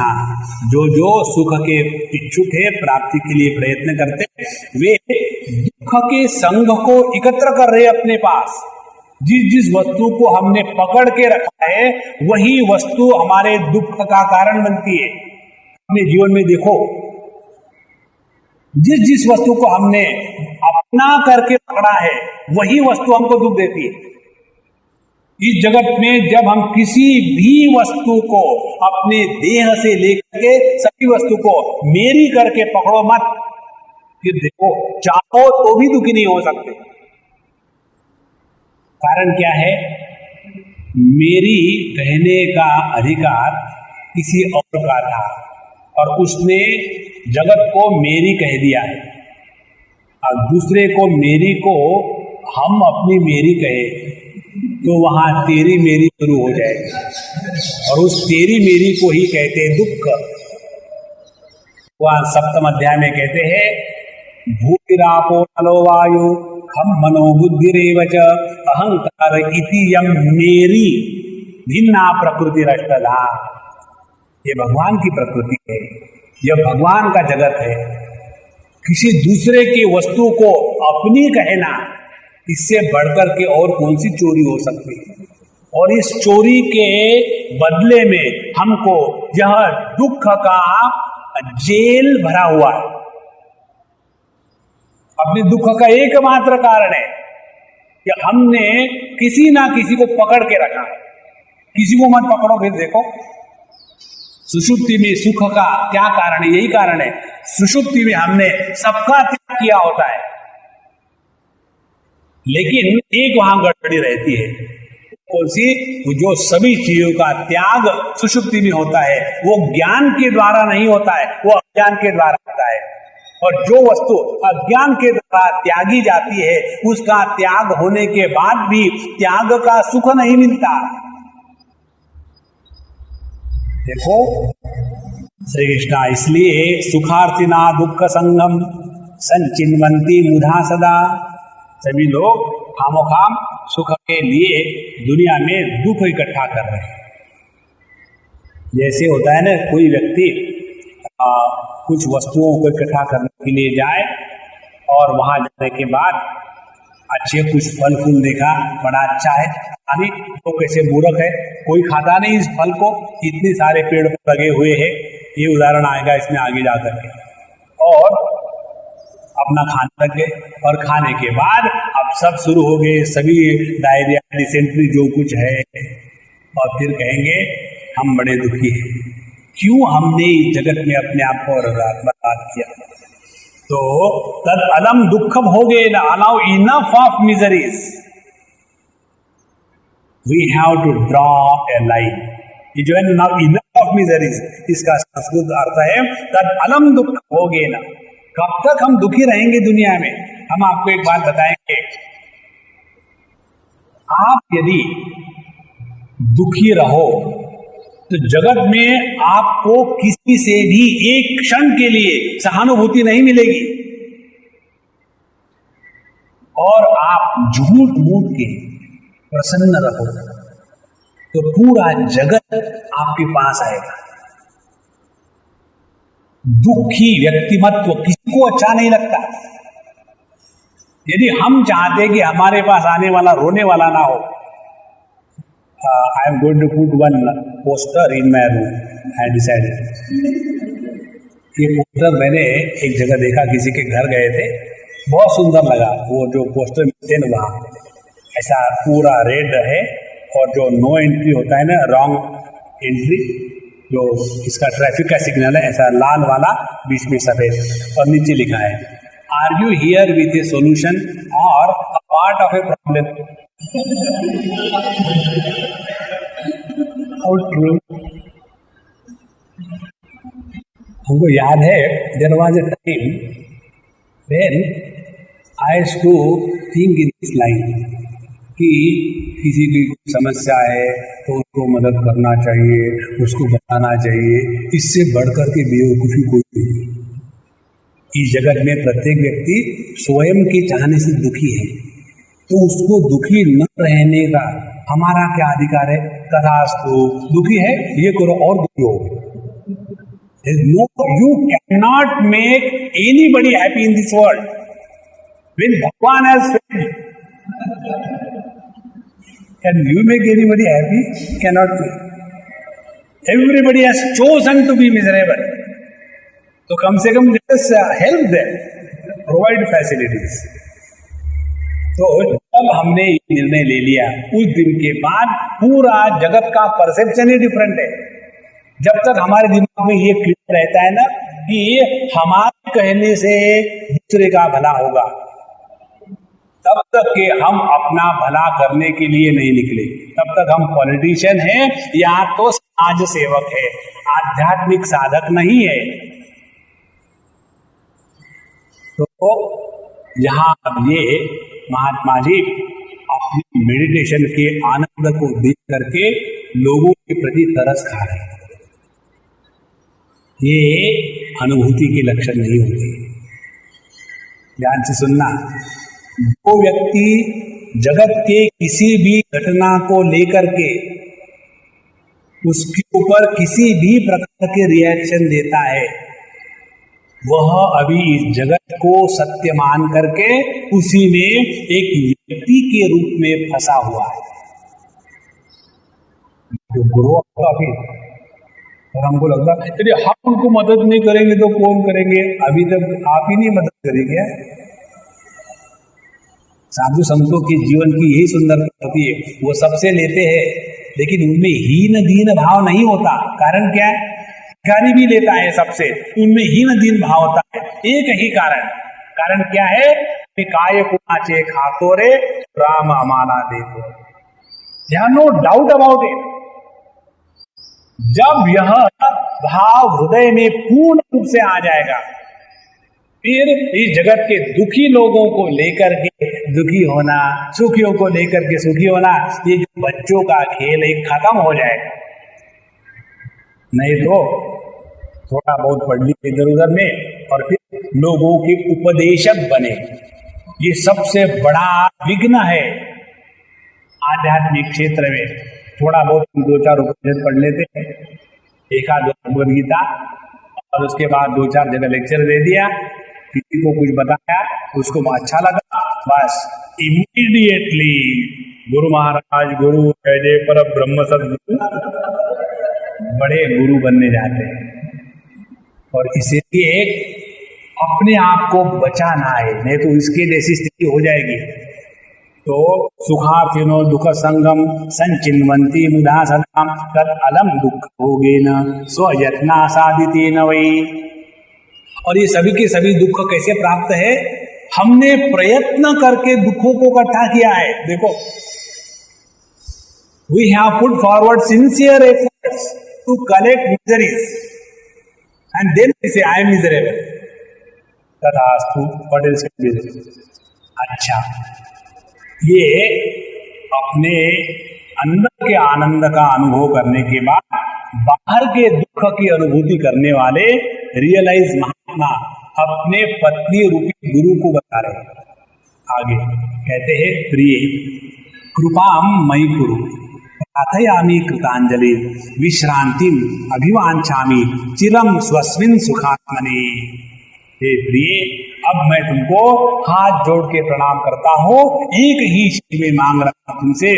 जो सुख के इच्छुक है, प्राप्ति के लिए प्रयत्न करते, वे दुख के संग को एकत्र कर रहे अपने पास। जिस वस्तु को हमने पकड़ के रखा है वही वस्तु हमारे दुख का कारण बनती है। अपने जीवन में देखो, जिस वस्तु को हमने अपना करके पकड़ा है वही वस्तु हमको दुख देती है। इस जगत में जब हम किसी भी वस्तु को अपने देह से लेकर के सभी वस्तु को मेरी करके पकड़ो मत, फिर देखो चाहो तो भी दुखी नहीं हो सकते। कारण क्या है? मेरी कहने का अधिकार किसी और का था और उसने जगत को मेरी कह दिया है, और दूसरे को मेरी को हम अपनी मेरी कहे तो वहां तेरी मेरी शुरू हो जाएगी और उस तेरी मेरी को ही कहते हैं दुख। वह सप्तम अध्याय में कहते हैं भूतिरापो नलो वायु खम मनो बुद्धिरेव च अहंकार इति यम मेरी भिन्ना प्रकृति रष्टधा। ये भगवान की प्रकृति है, यह भगवान का जगत है। किसी दूसरे की वस्तु को अपनी कहना, इससे बढ़कर के और कौन सी चोरी हो सकती है? और इस चोरी के बदले में हमको यह दुख का जेल भरा हुआ है। अपने दुख का एकमात्र कारण है कि हमने किसी ना किसी को पकड़ के रखा। किसी को मत पकड़ो, फिर देखो सुषुप्ति में सुख का क्या कारण है? यही कारण है, सुषुप्ति में हमने सबका त्याग किया होता है, लेकिन एक वहां गड़बड़ी रहती है, जो सभी चीजों का त्याग सुषुप्ति में होता है वो ज्ञान के द्वारा नहीं होता है, वो अज्ञान के द्वारा होता है। और जो वस्तु अज्ञान के द्वारा त्यागी जाती है उसका त्याग होने के बाद भी त्याग का सुख नहीं मिलता। देखो श्री कृष्णा, इसलिए सुखार्थिना दुख संगम संचिन्वंती मुधा सदा। सभी लोग खामोखाम सुख के लिए दुनिया में दुख इकट्ठा कर रहे हैं। जैसे होता है ना, कोई व्यक्ति कुछ वस्तुओं को इकट्ठा करने के लिए जाए और वहां जाने के बाद अच्छे कुछ फल फूल देखा, बड़ा अच्छा है, अभी तो कैसे मूर्ख है, कोई खाता नहीं इस फल को, इतने सारे पेड़ लगे हुए हैं, ये उदाहरण आएगा इसमें आगे जाकर के, और अपना खाने लग गए। और खाने के बाद अब सब शुरू हो गए, सभी डायरिया डिसेंट्री जो कुछ है, और फिर कहेंगे हम बड़े दुखी हैं, क्यों हमने इस जगत में अपने आप को बर्बाद किया। तो तद अलम दुखम हो गए ना, allow enough of miseries, we have to draw a line. ये जो है नाउ इनफ ऑफ मिजरीज, इसका संस्कृत अर्थ है तद अलम दुख हो गए ना। कब तक हम दुखी रहेंगे दुनिया में? हम आपको एक बात बताएंगे, आप यदि दुखी रहो तो जगत में आपको किसी से भी एक क्षण के लिए सहानुभूति नहीं मिलेगी, और आप झूठ मूठ के प्रसन्न रहो तो पूरा जगत आपके पास आएगा। दुखी व्यक्तिमत्व किसी को अच्छा नहीं लगता। यदि हम चाहते कि हमारे पास आने वाला रोने वाला ना हो, I am going to put one poster in my room, I decided। ये पोस्टर मैंने एक जगह देखा, किसी के घर गए थे, बहुत सुंदर लगा। वो जो पोस्टर मिलते ना वहाँ, ऐसा पूरा रेड है, और जो नो एंट्री होता है ना, रॉन्ग एंट्री, जो इसका ट्रैफिक का सिग्नल है, ऐसा लाल वाला, बीच में सफेद, और नीचे लिखा है are you here with a solution और a part of a problem. How true। हमको याद है, there was a time when I used to think in this line कि किसी की समस्या है तो उसको मदद करना चाहिए, उसको बताना चाहिए, इससे बढ़कर के बेवकूफ़ी कोई नहीं। इस जगत में प्रत्येक व्यक्ति स्वयं के चाहने से दुखी है, तो उसको दुखी न रहने का हमारा क्या अधिकार है? तथास्तु, दुखी है ये करो और दुखी हो। No, you cannot make anybody happy in this world. When Bhagwan has failed, can you make anybody happy? Cannot be. Everybody has chosen to be miserable. तो कम से कम let us help them, provide facilities। तो जब हमने निर्णय ले लिया, उस दिन के बाद पूरा जगत का परसेप्शन ही डिफरेंट है। जब तक हमारे दिमाग में ये क्लियर रहता है ना कि हमारे कहने से दूसरे का भला होगा, तब तक के हम अपना भला करने के लिए नहीं निकले। तब तक हम पॉलिटिशियन हैं या तो समाज सेवक है, आध्यात्मिक साधक नहीं है। तो यहाँ ये महात्मा जी अपनी मेडिटेशन के आनंद को देख करके लोगों के प्रति तरस खा रहे हैं। ये अनुभूति के लक्षण नहीं होते। ध्यान से सुनना, जो व्यक्ति जगत के किसी भी घटना को लेकर के उसके ऊपर किसी भी प्रकार के रिएक्शन देता है, वह अभी इस जगत को सत्य मान करके उसी में एक व्यक्ति के रूप में फंसा हुआ है। जो गुरु काफी, और हमको लगता है यदि हम उनको मदद नहीं करेंगे तो कौन करेंगे? अभी तक आप ही नहीं मदद करेंगे। साधु संतों के जीवन की यही सुंदरता होती है, वो सबसे लेते हैं लेकिन उनमें हीन दीन भाव नहीं होता। कारण क्या है? गाली भी लेता है सबसे, उनमें हीन दीन भाव होता है। एक ही कारण क्या है कि काय कुणाचे खातो रे राम हमारा देखो, नो डाउट अबाउट इट। जब यह भाव हृदय में पूर्ण रूप से आ जाएगा, फिर इस जगत के दुखी लोगों को लेकर के दुखी होना, सुखियों को लेकर के सुखी होना, ये जो बच्चों का खेल है खत्म हो जाएगा। नहीं तो थोड़ा बहुत पढ़ ली इधर उधर में और फिर लोगों के उपदेशक बने, ये सबसे बड़ा विघ्न है आध्यात्मिक क्षेत्र में। थोड़ा बहुत 2-4 उपनिषद पढ़ लेते हैं, एक आध भगवद गीता, और उसके बाद 2-4 जगह लेक्चर दे दिया, किसी को कुछ बताया, उसको अच्छा लगा, बस इमीडिएटली गुरु महाराज, गुरु जय जय पर ब्रह्म सद्गुरु, बड़े गुरु बनने जाते हैं। और इसीलिए अपने आप को बचाना है, नहीं तो इसके जैसी स्थिति हो जाएगी। तो सुखार्थिनो दुख संगम संचिन्वंती मुधा सदाम तद अलम दुख होगे न स्वयत्ना साधिते न वही। और ये सभी के सभी दुख कैसे प्राप्त है? हमने प्रयत्न करके दुखों को इकट्ठा किया है। देखो, we have put forward sincere efforts to collect miseries and then we say I am miserable, तथास्तु, what else can be there. अच्छा, ये अपने अंदर के आनंद का अनुभव करने के बाद बाहर के दुख की अनुभूति करने वाले रियलाइज महात्मा अपने पत्नी रूपी गुरु को बता रहे हैं। आगे कहते हैं, प्रिय कृपाम मयि कुरु प्रार्थयामि कृतांजलि विश्रांतिम अभिवांछामि चिरम स्वस्मिन् सुखात्मने। हे प्रिय, अब मैं तुमको हाथ जोड़ के प्रणाम करता हूं, एक ही चीज में मांग रहा हूं तुमसे,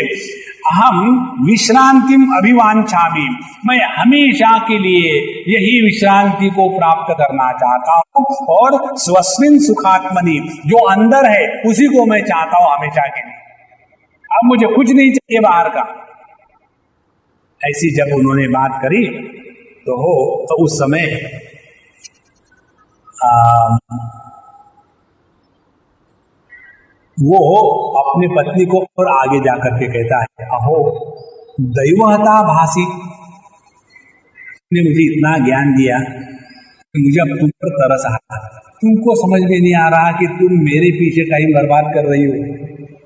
अहम विश्रांतिम अभिवांछामि, मैं हमेशा के लिए यही विश्रांति को प्राप्त करना चाहता हूं, और स्वस्मिन् सुखात्मनि, जो अंदर है उसी को मैं चाहता हूं हमेशा के लिए। अब मुझे कुछ नहीं चाहिए बाहर का। ऐसी जब उन्होंने बात करी तो उस समय वो अपनी पत्नी को और आगे जाकर के कहता है, अहो दैवहता भासी, ने मुझे इतना ज्ञान दिया कि मुझे अब तुम पर तरस आ रहा, तुमको समझ में नहीं आ रहा कि तुम मेरे पीछे टाइम बर्बाद कर रही हो।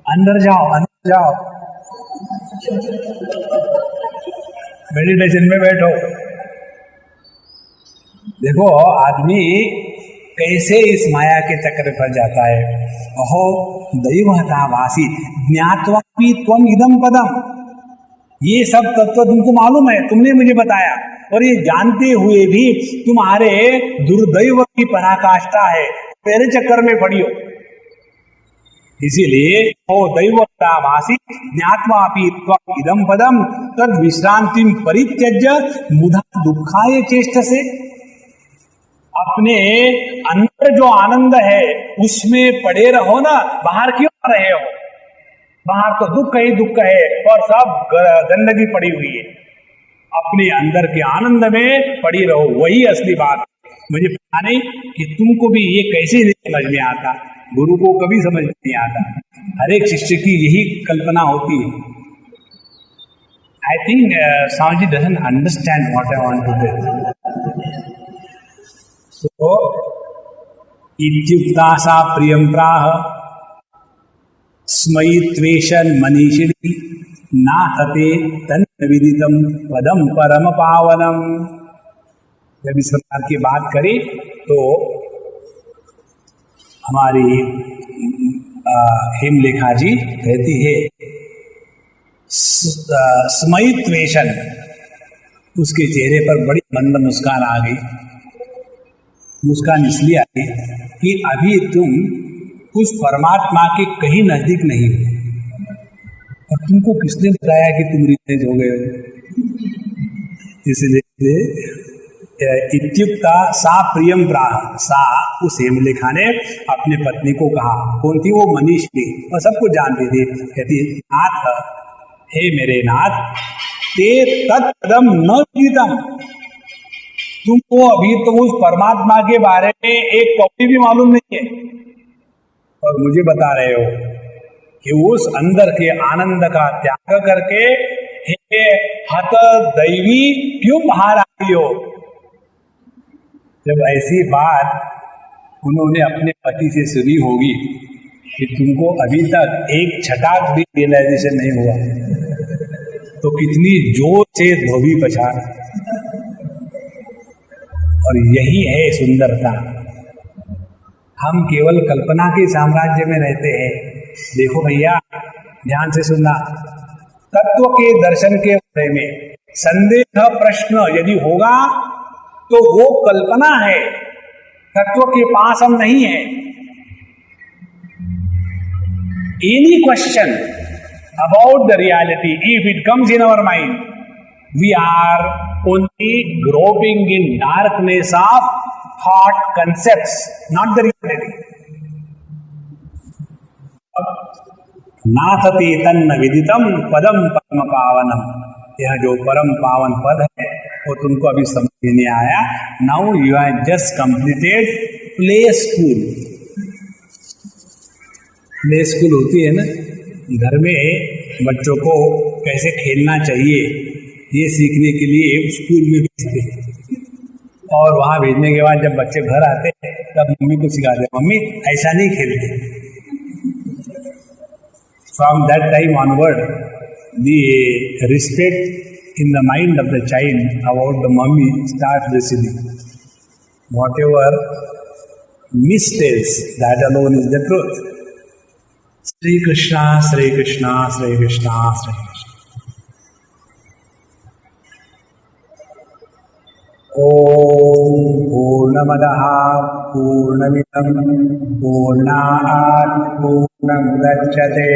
अंदर जाओ, अंदर जाओ, मेडिटेशन में बैठो। देखो आदमी कैसे इस माया के चक्र पर जाता है। अहो दैवहता भासी ज्ञात्वापि त्वम इदम पदम, ये सब तत्व तुमको मालूम है, तुमने मुझे बताया, और ये जानते हुए भी तुम्हारे दुर्दैव की पराकाष्ठा है, मेरे चक्कर में पड़ी हो। इसीलिए ओ दैवता भासी ज्ञात्वापि त्वम इदम पदम तद विश्रांतिम परित्यज्य मुधा दुखाय चेष्टसे। अपने अंदर जो आनंद है उसमें पड़े रहो ना, बाहर क्यों आ रहे हो? बाहर तो दुख ही दुख है और सब गंदगी पड़ी हुई है। अपने अंदर के आनंद में पड़ी रहो, वही असली बात। मुझे पता नहीं कि तुमको भी ये कैसे समझ में आता, गुरु को कभी समझ नहीं आता। हर एक शिष्य की यही कल्पना होती है। I think Swami doesn't understand what I want to tell. तो इत्युक्ता सा प्रियं प्राह स्मयि त्वेषन् मनीषिणी नाथते तन्न विदितं पदम परम पावनम। जब इस प्रकार की बात करी तो हमारी हेमलेखा जी कहती है, स्मयि त्वेषन्, उसके चेहरे पर बड़ी मंद मुस्कान आ गई। मुस्कान इसलिए आई कि अभी तुम उस परमात्मा के कहीं नजदीक नहीं हो, और तुमको किसने बताया कि तुम रियलाइज हो गए हो? इसलिए इत्युक्ता सा प्रियम प्राह, सा उस हेमलेखा ने अपने पत्नी को कहा, कौन थी वो? मनीष थी, और सबको जानती थी। कहती, नाथ, हे मेरे नाथ, ते तत्पदम न विदितम, तुमको अभी तो उस परमात्मा के बारे में एक कौड़ी भी मालूम नहीं है, और मुझे बता रहे हो कि उस अंदर के आनंद का त्याग करके हे हत दैवी क्यों बाहर आई हो। जब ऐसी बात उन्होंने अपने पति से सुनी होगी कि तुमको अभी तक एक छटाक भी रियलाइजेशन नहीं हुआ, तो कितनी जोर से धोबी पछाड़। और यही है सुंदरता। हम केवल कल्पना के साम्राज्य में रहते हैं। देखो भैया, ध्यान से सुनना, तत्व के दर्शन के बारे में संदेह प्रश्न यदि होगा तो वो कल्पना है, तत्व के पास हम नहीं है। Any question about the reality, if it comes in our mind, we are only groping in darkness of thought concepts, not the reality. नाथते तन्न विदितम पदम परम पावनम, यह जो परम पावन पद है वो तुमको अभी समझ नहीं आया। Now you are just completed play school. Play school होती है ना, घर में बच्चों को कैसे खेलना चाहिए ये सीखने के लिए स्कूल में भेजते हैं, और वहाँ भेजने के बाद जब बच्चे घर आते हैं तब मम्मी को सिखाते हैं, मम्मी ऐसा नहीं खेलते। From that time onward, the respect in the mind of the child about the mummy starts receding. Whatever mistakes, that alone is the truth. Sri Krishna, Sri Krishna, Sri Krishna, Sri Krishna. Om Purnamadah Purnamidam Purnat Purnamudachyate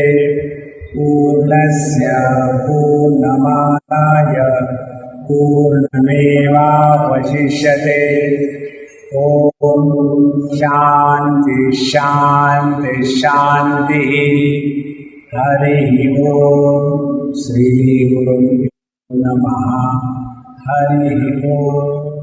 Purnasya Purnamadaya Purnamevavashishyate. Om Shanti Shanti Shanti. Hari Om. Shri Guru Namaha. Hari Om.